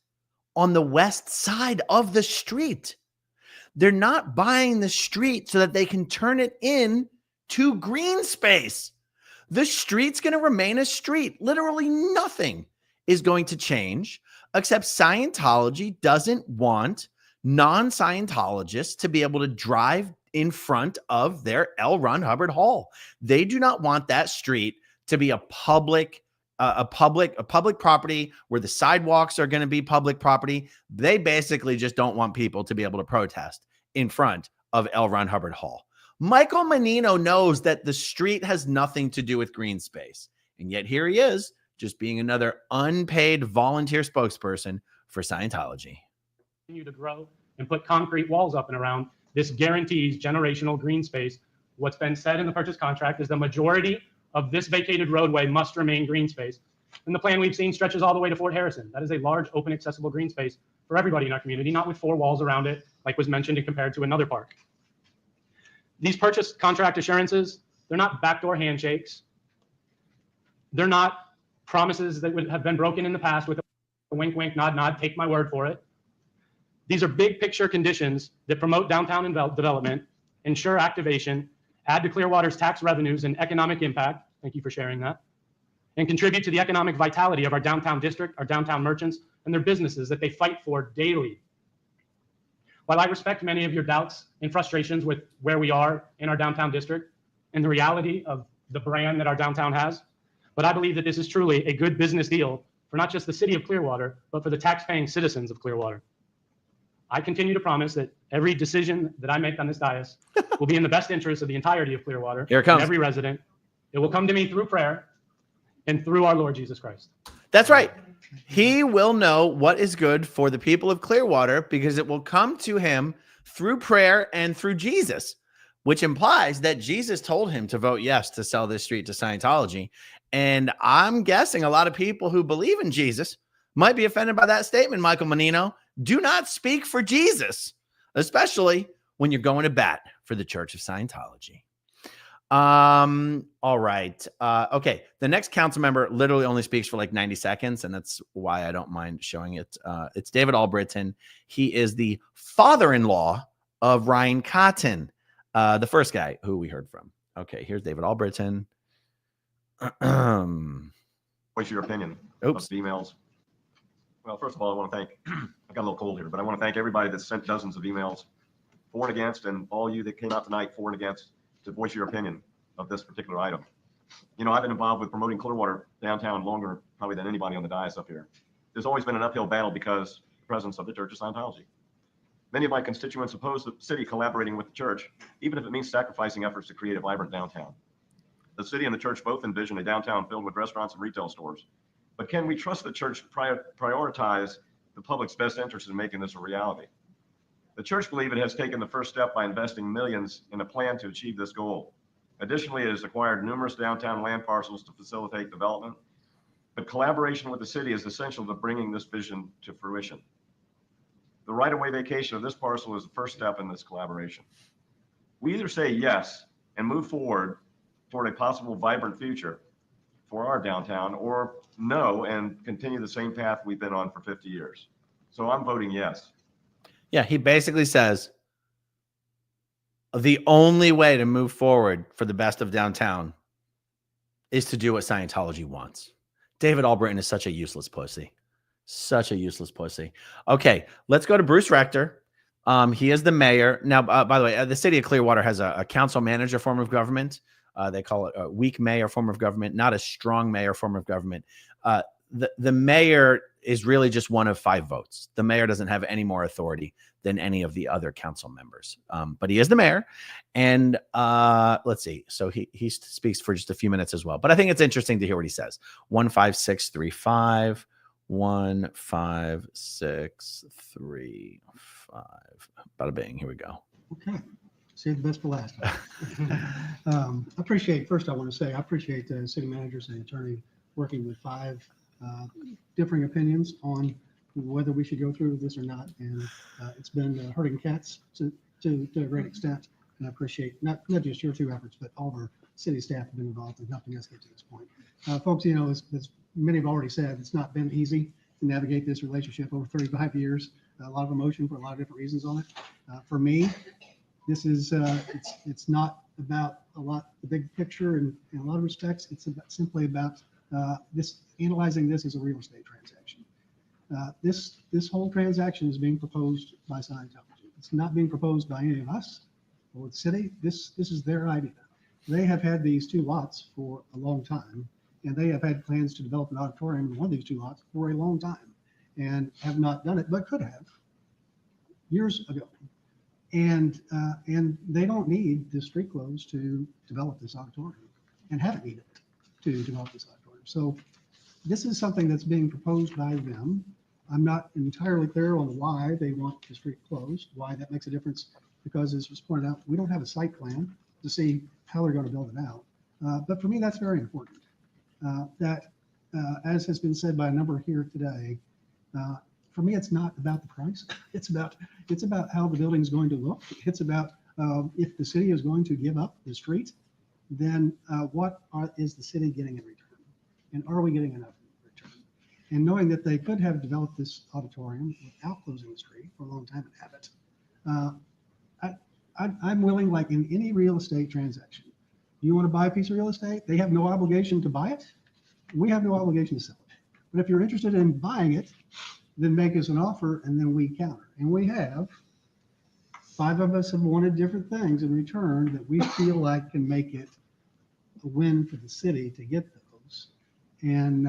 on the west side of the street. They're not buying the street so that they can turn it in to green space. The street's going to remain a street. Literally nothing is going to change, except Scientology doesn't want non-Scientologists to be able to drive in front of their L. Ron Hubbard Hall. They do not want that street to be a public property where the sidewalks are going to be public property. They basically just don't want people to be able to protest in front of L. Ron Hubbard Hall. Michael Mannino knows that the street has nothing to do with green space. And yet here he is, just being another unpaid volunteer spokesperson for Scientology. Continue to grow and put concrete walls up and around. This guarantees generational green space. What's been said in the purchase contract is the majority of this vacated roadway must remain green space. And the plan we've seen stretches all the way to Fort Harrison. That is a large, open, accessible green space for everybody in our community, not with 4 walls around it, like was mentioned and compared to another park. These purchase contract assurances, they're not backdoor handshakes. They're not promises that would have been broken in the past with a wink, wink, nod, nod, take my word for it. These are big picture conditions that promote downtown development, ensure activation, add to Clearwater's tax revenues and economic impact, thank you for sharing that, and contribute to the economic vitality of our downtown district, our downtown merchants, and their businesses that they fight for daily. While I respect many of your doubts and frustrations with where we are in our downtown district and the reality of the brand that our downtown has, but I believe that this is truly a good business deal for not just the city of Clearwater, but for the tax-paying citizens of Clearwater. I continue to promise that every decision that I make on this dais will be in the best interest of the entirety of Clearwater. Here it comes. And every resident. It will come to me through prayer and through our Lord Jesus Christ. That's right. He will know what is good for the people of Clearwater because it will come to him through prayer and through Jesus, which implies that Jesus told him to vote yes to sell this street to Scientology. And I'm guessing a lot of people who believe in Jesus might be offended by that statement, Michael Mannino. Do not speak for Jesus, especially when you're going to bat for the Church of Scientology. All right. Okay. The next council member literally only speaks for like 90 seconds, and that's why I don't mind showing it. It's David Allbritton. He is the father-in-law of Ryan Cotton, the first guy who we heard from. Okay, here's David Allbritton. What's your opinion? Oops. Of females? Well, first of all, I want to thank, I've got a little cold here, but I want to thank everybody that sent dozens of emails for and against, and all you that came out tonight for and against to voice your opinion of this particular item. You know, I've been involved with promoting Clearwater downtown longer probably than anybody on the dais up here. There's always been an uphill battle because of the presence of the Church of Scientology. Many of my constituents oppose the city collaborating with the church, even if it means sacrificing efforts to create a vibrant downtown. The city and the church both envision a downtown filled with restaurants and retail stores. But can we trust the church to prioritize the public's best interest in making this a reality? The church believes it has taken the first step by investing millions in a plan to achieve this goal. Additionally, it has acquired numerous downtown land parcels to facilitate development, but collaboration with the city is essential to bringing this vision to fruition. The right-of-way vacation of this parcel is the first step in this collaboration. We either say yes and move forward toward a possible vibrant future for our downtown, or no and continue the same path we've been on for 50 years. So I'm voting yes. Yeah, he basically says the only way to move forward for the best of downtown is to do what Scientology wants. David Allbritton is such a useless pussy. Such a useless pussy. Okay, let's go to Bruce Rector. He is the mayor. Now, by the way, the city of Clearwater has a council manager form of government. They call it a weak mayor form of government, not a strong mayor form of government. The mayor is really just one of 5 votes. The mayor doesn't have any more authority than any of the other council members. But he is the mayor. And let's see. So he speaks for just a few minutes as well. But I think it's interesting to hear what he says. 15635, 15635. Bada bing. Here we go. Okay. Save the best for last. First I want to say I appreciate the city managers and attorney working with 5 differing opinions on whether we should go through with this or not. And it's been herding cats to a great extent. And I appreciate not just your 2 efforts, but all of our city staff have been involved in helping us get to this point. Folks, you know, as many have already said, it's not been easy to navigate this relationship over 35 years. A lot of emotion for a lot of different reasons on it. For me, this is it's not about the big picture in a lot of respects. It's simply about analyzing this as a real estate transaction. This whole transaction is being proposed by Scientology. It's not being proposed by any of us or the city. This is their idea. They have had these 2 lots for a long time, and they have had plans to develop an auditorium in one of these 2 lots for a long time, and have not done it, but could have years ago. And they don't need the street closed to develop this auditorium, and haven't needed it to develop this auditorium. So this is something that's being proposed by them. I'm not entirely clear on why they want the street closed, why that makes a difference, because as was pointed out, we don't have a site plan to see how they're going to build it out. But for me, that's very important. As has been said by a number here today, for me, it's not about the price. It's about how the building is going to look. It's about if the city is going to give up the street, then is the city getting in return? And are we getting enough in return? And knowing that they could have developed this auditorium without closing the street for a long time and have it, I'm willing, like in any real estate transaction, you want to buy a piece of real estate, they have no obligation to buy it. We have no obligation to sell it. But if you're interested in buying it, then make us an offer and then we counter. And we have. 5 of us have wanted different things in return that we feel like can make it a win for the city to get those. And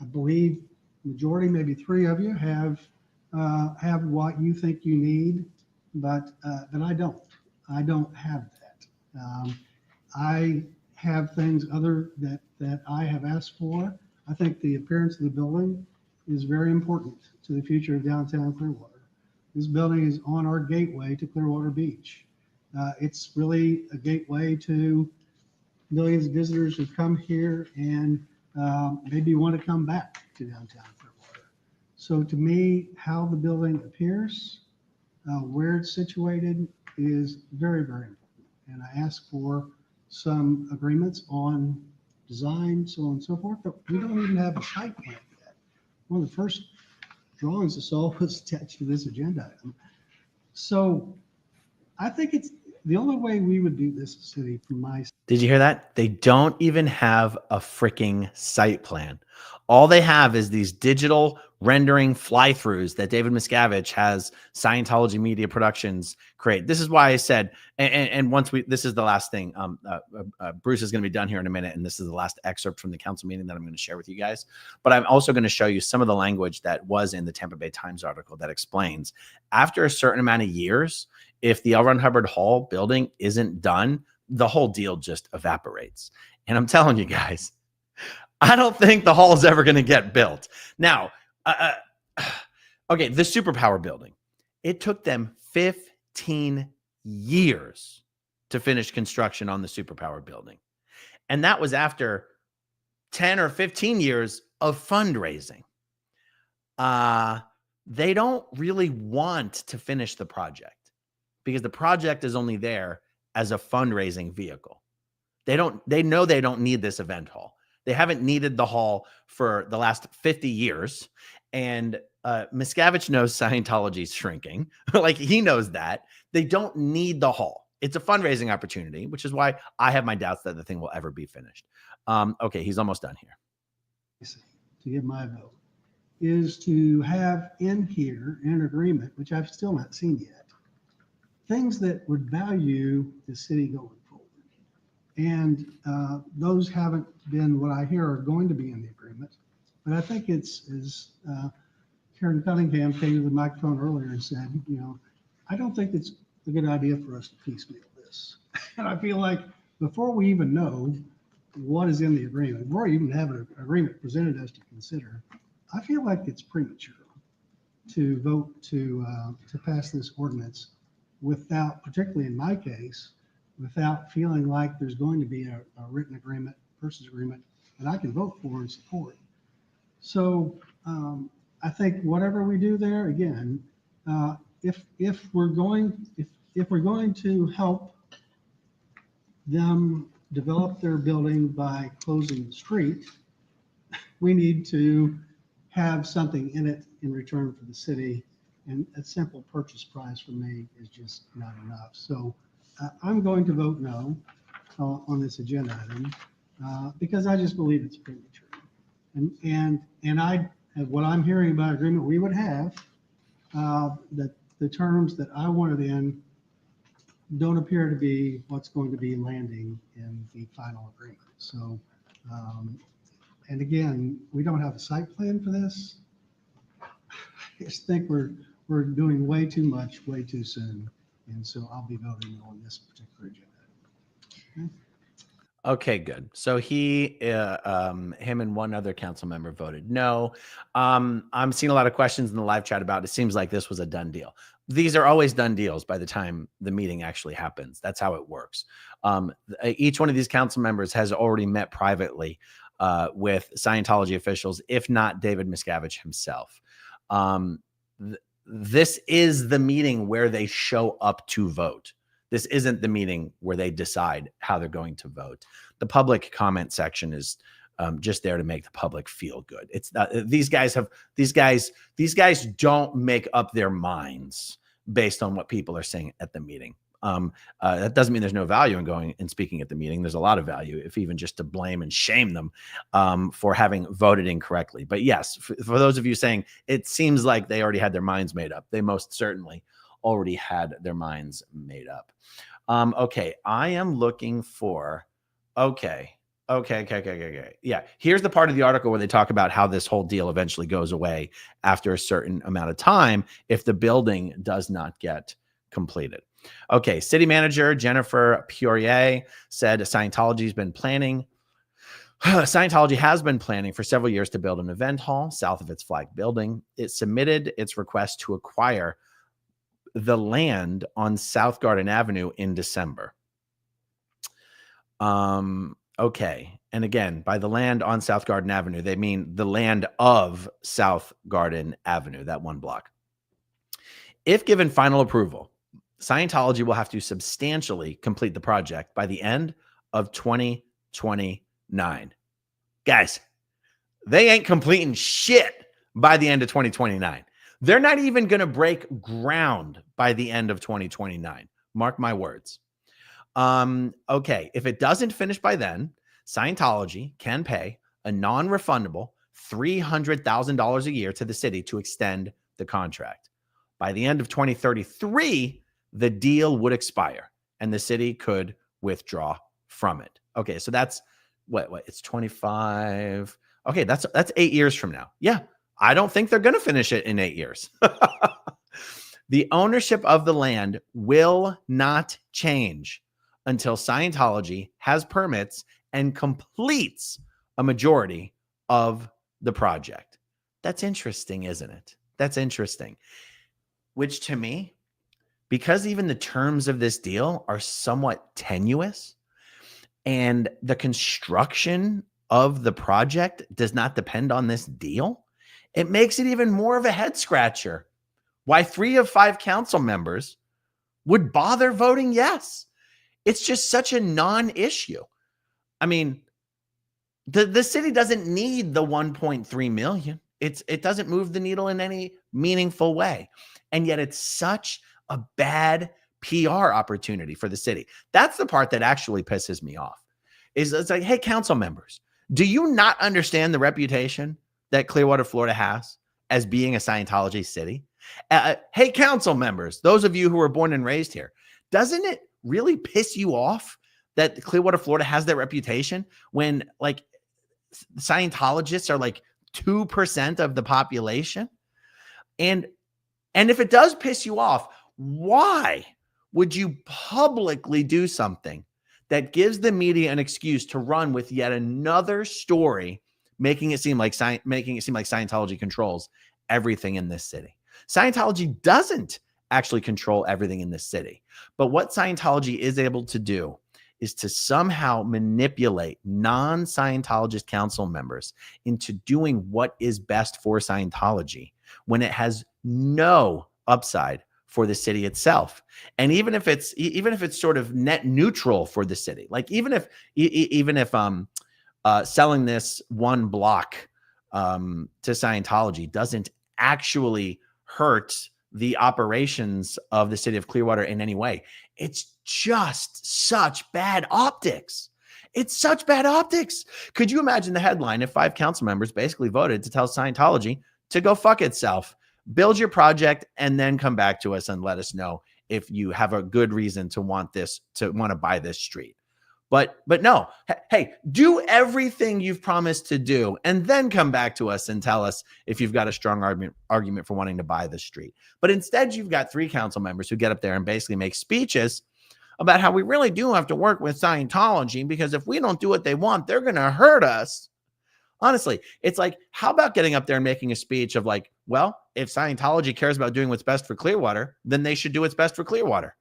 I believe majority, maybe 3 of you have what you think you need, but I don't. I don't have that. I have things other that I have asked for. I think the appearance of the building is very important to the future of downtown Clearwater. This building is on our gateway to Clearwater Beach. It's really a gateway to millions of visitors who come here and maybe want to come back to downtown Clearwater. So to me, how the building appears, where it's situated is very, very important. And I ask for some agreements on design, so on and so forth, but we don't even have a site plan yet. One of the first drawings I saw was attached to this agenda item. So I think it's the only way we would do this city from my. Did you hear that? They don't even have a freaking site plan. All they have is these digital rendering fly-throughs that David Miscavige has Scientology Media Productions create. This is why I said, and once this is the last thing. Bruce is going to be done here in a minute, and this is the last excerpt from the council meeting that I'm going to share with you guys. But I'm also going to show you some of the language that was in the Tampa Bay Times article that explains after a certain amount of years, if the L. Ron Hubbard Hall building isn't done, the whole deal just evaporates. And I'm telling you guys, I don't think the hall is ever going to get built. Now, okay, the superpower building, it took them 15 years to finish construction on the superpower building. And that was after 10 or 15 years of fundraising. They don't really want to finish the project because the project is only there as a fundraising vehicle. They know they don't need this event hall. They haven't needed the hall for the last 50 years. And Miscavige knows Scientology's shrinking. Like, he knows that. They don't need the hall. It's a fundraising opportunity, which is why I have my doubts that the thing will ever be finished. Okay, he's almost done here. To give my vote is to have in here an agreement, which I've still not seen yet, things that would value the city going forward. And those haven't been what I hear are going to be in the agreement. But I think it's, as Karen Cunningham came to the microphone earlier and said, I don't think it's a good idea for us to piecemeal this. And I feel like before we even know what is in the agreement, before we even have an agreement presented us to consider, I feel like it's premature to vote to pass this ordinance without, particularly in my case, without feeling like there's going to be a written agreement, purchase agreement, that I can vote for and support. So I think whatever we do there, again, if we're going to help them develop their building by closing the street, we need to have something in it in return for the city. And a simple purchase price for me is just not enough. So I'm going to vote no on this agenda item because I just believe it's premature. And what I'm hearing about agreement we would have, that the terms that I wanted in don't appear to be what's going to be landing in the final agreement. So, and again, we don't have a site plan for this. I just think we're doing way too much, way too soon. And so I'll be voting on this particular agenda. Okay, good. So him and one other council member voted no. I'm seeing a lot of questions in the live chat about it. Seems like this was a done deal. These are always done deals by the time the meeting actually happens. That's how it works. Each one of these council members has already met privately with Scientology officials, if not David Miscavige himself. This is the meeting where they show up to vote. This isn't the meeting where they decide how they're going to vote. The public comment section is just there to make the public feel good. It's these guys don't make up their minds based on what people are saying at the meeting. That doesn't mean there's no value in going and speaking at the meeting. There's a lot of value, if even just to blame and shame them for having voted incorrectly. But yes, for those of you saying it seems like they already had their minds made up, they most certainly already had their minds made up. Okay, I am looking for, okay. Yeah, here's the part of the article where they talk about how this whole deal eventually goes away after a certain amount of time if the building does not get completed. Okay, city manager Jennifer Poirier said Scientology has been planning for several years to build an event hall south of its flag building. It submitted its request to acquire the land on South Garden Avenue in December. Okay. And again, by the land on South Garden Avenue, they mean the land of South Garden Avenue, that one block. If given final approval, Scientology will have to substantially complete the project by the end of 2029. Guys, they ain't completing shit by the end of 2029. They're not even going to break ground by the end of 2029. Mark my words. Okay, if it doesn't finish by then, Scientology can pay a non-refundable $300,000 a year to the city to extend the contract. By the end of 2033, the deal would expire and the city could withdraw from it. Okay, so that's what it's 25. Okay, that's 8 years from now. Yeah, I don't think they're going to finish it in 8 years. The ownership of the land will not change until Scientology has permits and completes a majority of the project. That's interesting, isn't it? That's interesting. Which to me, because even the terms of this deal are somewhat tenuous and the construction of the project does not depend on this deal, it makes it even more of a head scratcher why 3 of 5 council members would bother voting yes. It's just such a non-issue. I mean, the city doesn't need the 1.3 million. It doesn't move the needle in any meaningful way. And yet it's such a bad PR opportunity for the city. That's the part that actually pisses me off. Is it's like, hey, council members, do you not understand the reputation that Clearwater, Florida has as being a Scientology city? Hey, council members, those of you who were born and raised here, doesn't it really piss you off that Clearwater, Florida has that reputation when like Scientologists are like 2% of the population? And if it does piss you off, why would you publicly do something that gives the media an excuse to run with yet another story, making it seem like Scientology controls everything in this city? Scientology doesn't actually control everything in this city. But what Scientology is able to do is to somehow manipulate non-Scientologist council members into doing what is best for Scientology when it has no upside for the city itself. And even if it's sort of net neutral for the city, like even if selling this one block to Scientology doesn't actually hurt the operations of the city of Clearwater in any way, it's just such bad optics. It's such bad optics. Could you imagine the headline if 5 council members basically voted to tell Scientology to go fuck itself, build your project, and then come back to us and let us know if you have a good reason to want to buy this street? But no, hey, do everything you've promised to do and then come back to us and tell us if you've got a strong argument for wanting to buy the street. But instead, you've got 3 council members who get up there and basically make speeches about how we really do have to work with Scientology because if we don't do what they want, they're going to hurt us. Honestly, it's like, how about getting up there and making a speech of like, well, if Scientology cares about doing what's best for Clearwater, then they should do what's best for Clearwater.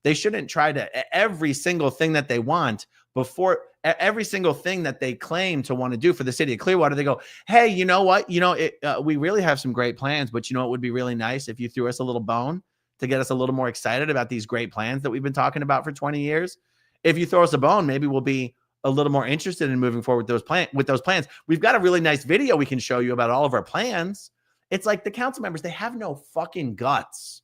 They shouldn't try to every single thing that they want before every single thing that they claim to want to do for the city of Clearwater. They go, hey, you know what? We really have some great plans, but you know, it would be really nice if you threw us a little bone to get us a little more excited about these great plans that we've been talking about for 20 years. If you throw us a bone, maybe we'll be a little more interested in moving forward with those plans. We've got a really nice video we can show you about all of our plans. It's like the council members, they have no fucking guts.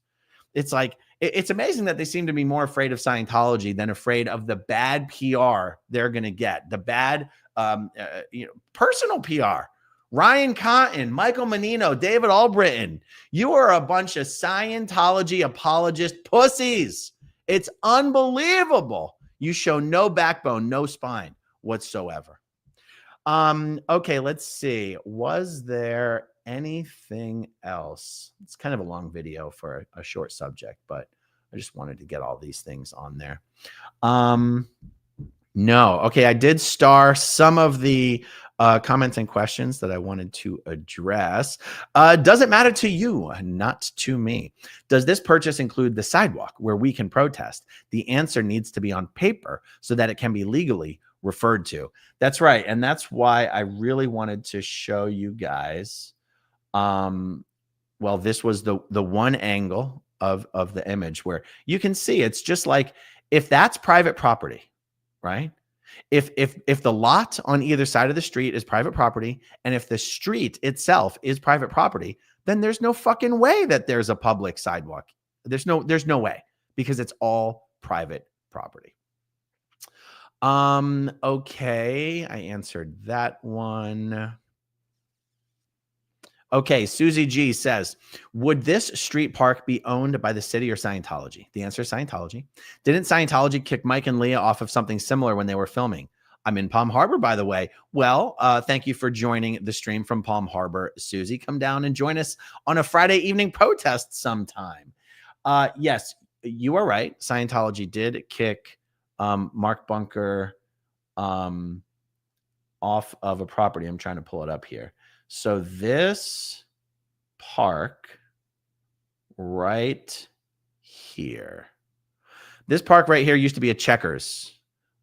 It's like, it's amazing that they seem to be more afraid of Scientology than afraid of the bad PR they're going to get, the bad, personal PR. Ryan Cotton, Michael Mannino, David Allbritton, you are a bunch of Scientology apologist pussies. It's unbelievable. You show no backbone, no spine whatsoever. Okay, let's see. Was there anything else? It's kind of a long video for a short subject, but I just wanted to get all these things on there. No. Okay, I did star some of the comments and questions that I wanted to address. Does it matter to you? Not to me. Does this purchase include the sidewalk where we can protest? The answer needs to be on paper so that it can be legally referred to. That's right. And that's why I really wanted to show you guys. Well, this was the one angle of the image where you can see it's just like, if that's private property, right? If the lot on either side of the street is private property, and if the street itself is private property, then there's no fucking way that there's a public sidewalk. There's no way, because it's all private property. Okay, I answered that one. Okay, Susie G says, would this street park be owned by the city or Scientology? The answer is Scientology. Didn't Scientology kick Mike and Leah off of something similar when they were filming? I'm in Palm Harbor, by the way. Well, thank you for joining the stream from Palm Harbor, Susie. Come down and join us on a Friday evening protest sometime. Yes, you are right. Scientology did kick Mark Bunker off of a property. I'm trying to pull it up here. So this park right here, this park right here used to be a Checkers,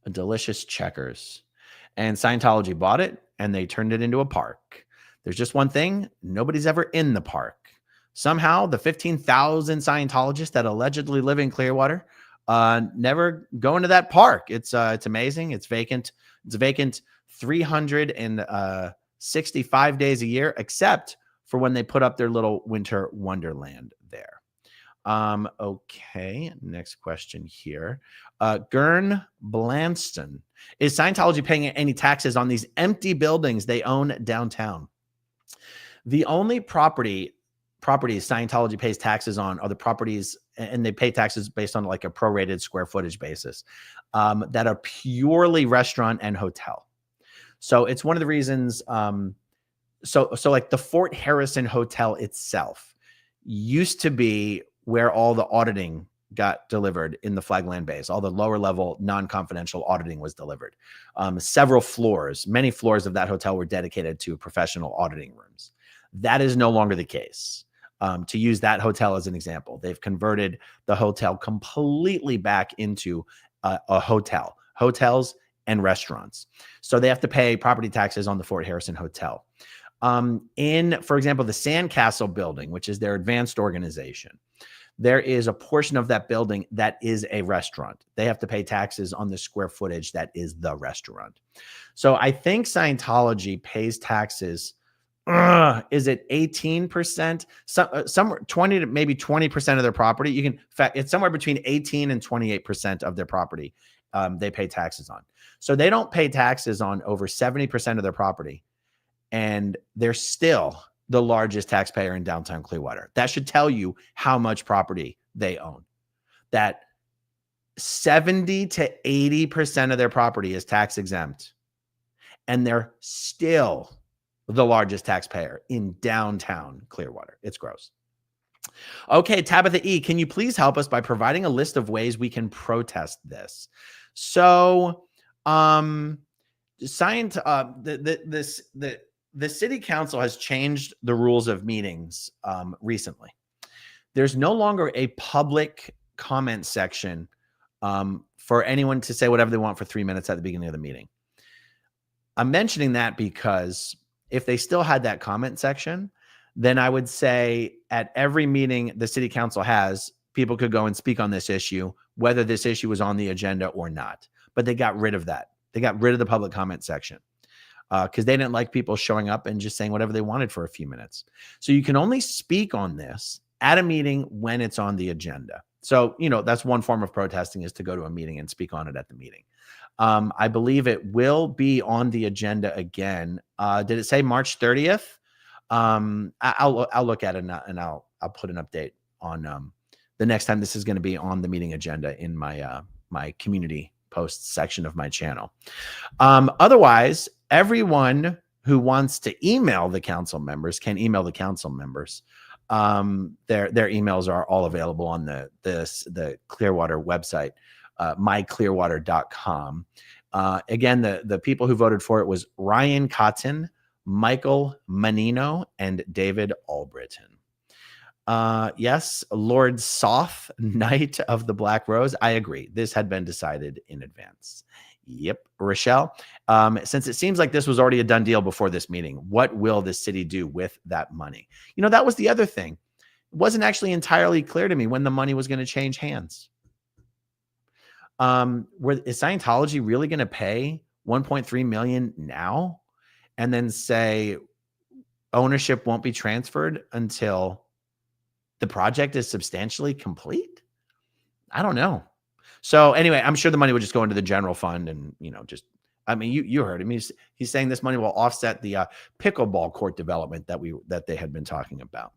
a delicious Checkers, and Scientology bought it and they turned it into a park. There's just one thing. Nobody's ever in the park. Somehow the 15,000 Scientologists that allegedly live in Clearwater never go into that park. It's amazing. It's vacant. It's vacant 365 days a year, except for when they put up their little winter wonderland there. Okay, next question here. Gern Blanston, is Scientology paying any taxes on these empty buildings they own downtown? The only properties Scientology pays taxes on are the properties, and they pay taxes based on like a prorated square footage basis, that are purely restaurant and hotel. So it's one of the reasons. So like the Fort Harrison Hotel itself used to be where all the auditing got delivered in the Flagland base. All the lower level non-confidential auditing was delivered. Several floors, many floors of that hotel were dedicated to professional auditing rooms. That is no longer the case. To use that hotel as an example, they've converted the hotel completely back into a hotel, hotels and restaurants. So they have to pay property taxes on the Fort Harrison Hotel. In, for example, the Sandcastle building, which is their advanced organization, there is a portion of that building that is a restaurant. They have to pay taxes on the square footage that is the restaurant. So I think Scientology pays taxes. Is it 18%? Somewhere 20 to maybe 20% of their property. You can, in fact, it's somewhere between 18 and 28% of their property they pay taxes on. So they don't pay taxes on over 70% of their property, and they're still the largest taxpayer in downtown Clearwater. That should tell you how much property they own. That 70 to 80% of their property is tax exempt, and they're still the largest taxpayer in downtown Clearwater. It's gross. Okay, Tabitha E., can you please help us by providing a list of ways we can protest this? So, the city council has changed the rules of meetings recently. There's no longer a public comment section for anyone to say whatever they want for 3 minutes at the beginning of the meeting. I'm mentioning that because if they still had that comment section, then I would say at every meeting the city council has, people could go and speak on this issue, whether this issue was on the agenda or not. But they got rid of that. They got rid of the public comment section because they didn't like people showing up and just saying whatever they wanted for a few minutes. So you can only speak on this at a meeting when it's on the agenda. So, you know, that's one form of protesting, is to go to a meeting and speak on it at the meeting. I believe it will be on the agenda again. Did it say March 30th? I'll look at it and I'll put an update on the next time this is going to be on the meeting agenda in my my community posts section of my channel. Otherwise, everyone who wants to email the council members can email the council members. Their emails are all available on the Clearwater website, myclearwater.com. Again, the people who voted for it was Ryan Cotton, Michael Mannino, and David Allbritton. Yes, Lord Soth, Knight of the Black Rose. I agree. This had been decided in advance. Yep. Rochelle, since it seems like this was already a done deal before this meeting, what will the city do with that money? You know, that was the other thing. It wasn't actually entirely clear to me when the money was going to change hands. Is Scientology really going to pay $1.3 million now and then say ownership won't be transferred until the project is substantially complete? I don't know. So anyway, I'm sure the money would just go into the general fund and, you know, just I mean, you heard him. He's saying this money will offset the pickleball court development that they had been talking about.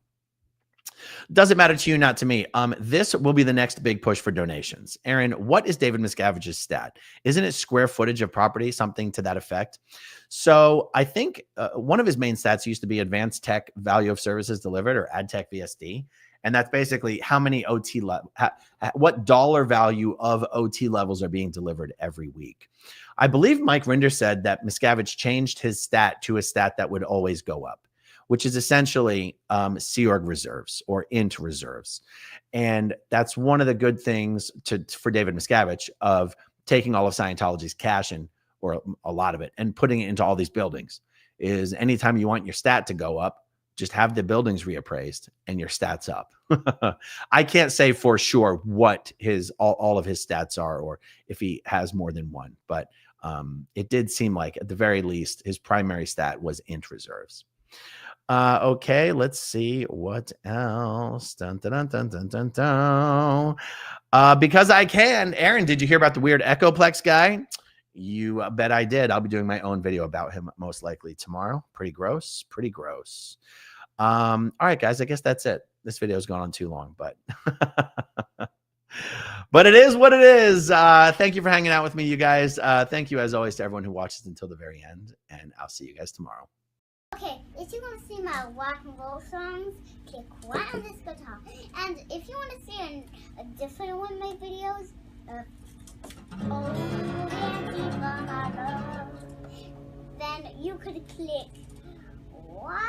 Doesn't matter to you, not to me. This will be the next big push for donations. Aaron, what is David Miscavige's stat? Isn't it square footage of property, something to that effect? So I think one of his main stats used to be advanced tech value of services delivered, or AdTech VSD. And that's basically how many OT, what dollar value of OT levels are being delivered every week. I believe Mike Rinder said that Miscavige changed his stat to a stat that would always go up, which is essentially Sea Org reserves or int reserves. And that's one of the good things for David Miscavige of taking all of Scientology's cash or a lot of it and putting it into all these buildings, is anytime you want your stat to go up, just have the buildings reappraised and your stats up. I can't say for sure what all of his stats are, or if he has more than one, but it did seem like at the very least his primary stat was int reserves. Okay, let's see what else. Dun, dun, dun, dun, dun, dun. Because I can. Aaron, did you hear about the weird Echoplex guy? You bet I did. I'll be doing my own video about him most likely tomorrow. Pretty gross. Pretty gross. All right, guys, I guess that's it. This video has gone on too long, but but it is what it is. Thank you for hanging out with me, you guys. Thank you, as always, to everyone who watches until the very end, and I'll see you guys tomorrow. Okay, if you want to see my rock and roll songs, click right on this guitar. And if you want to see a different one of my videos, then you could click wow.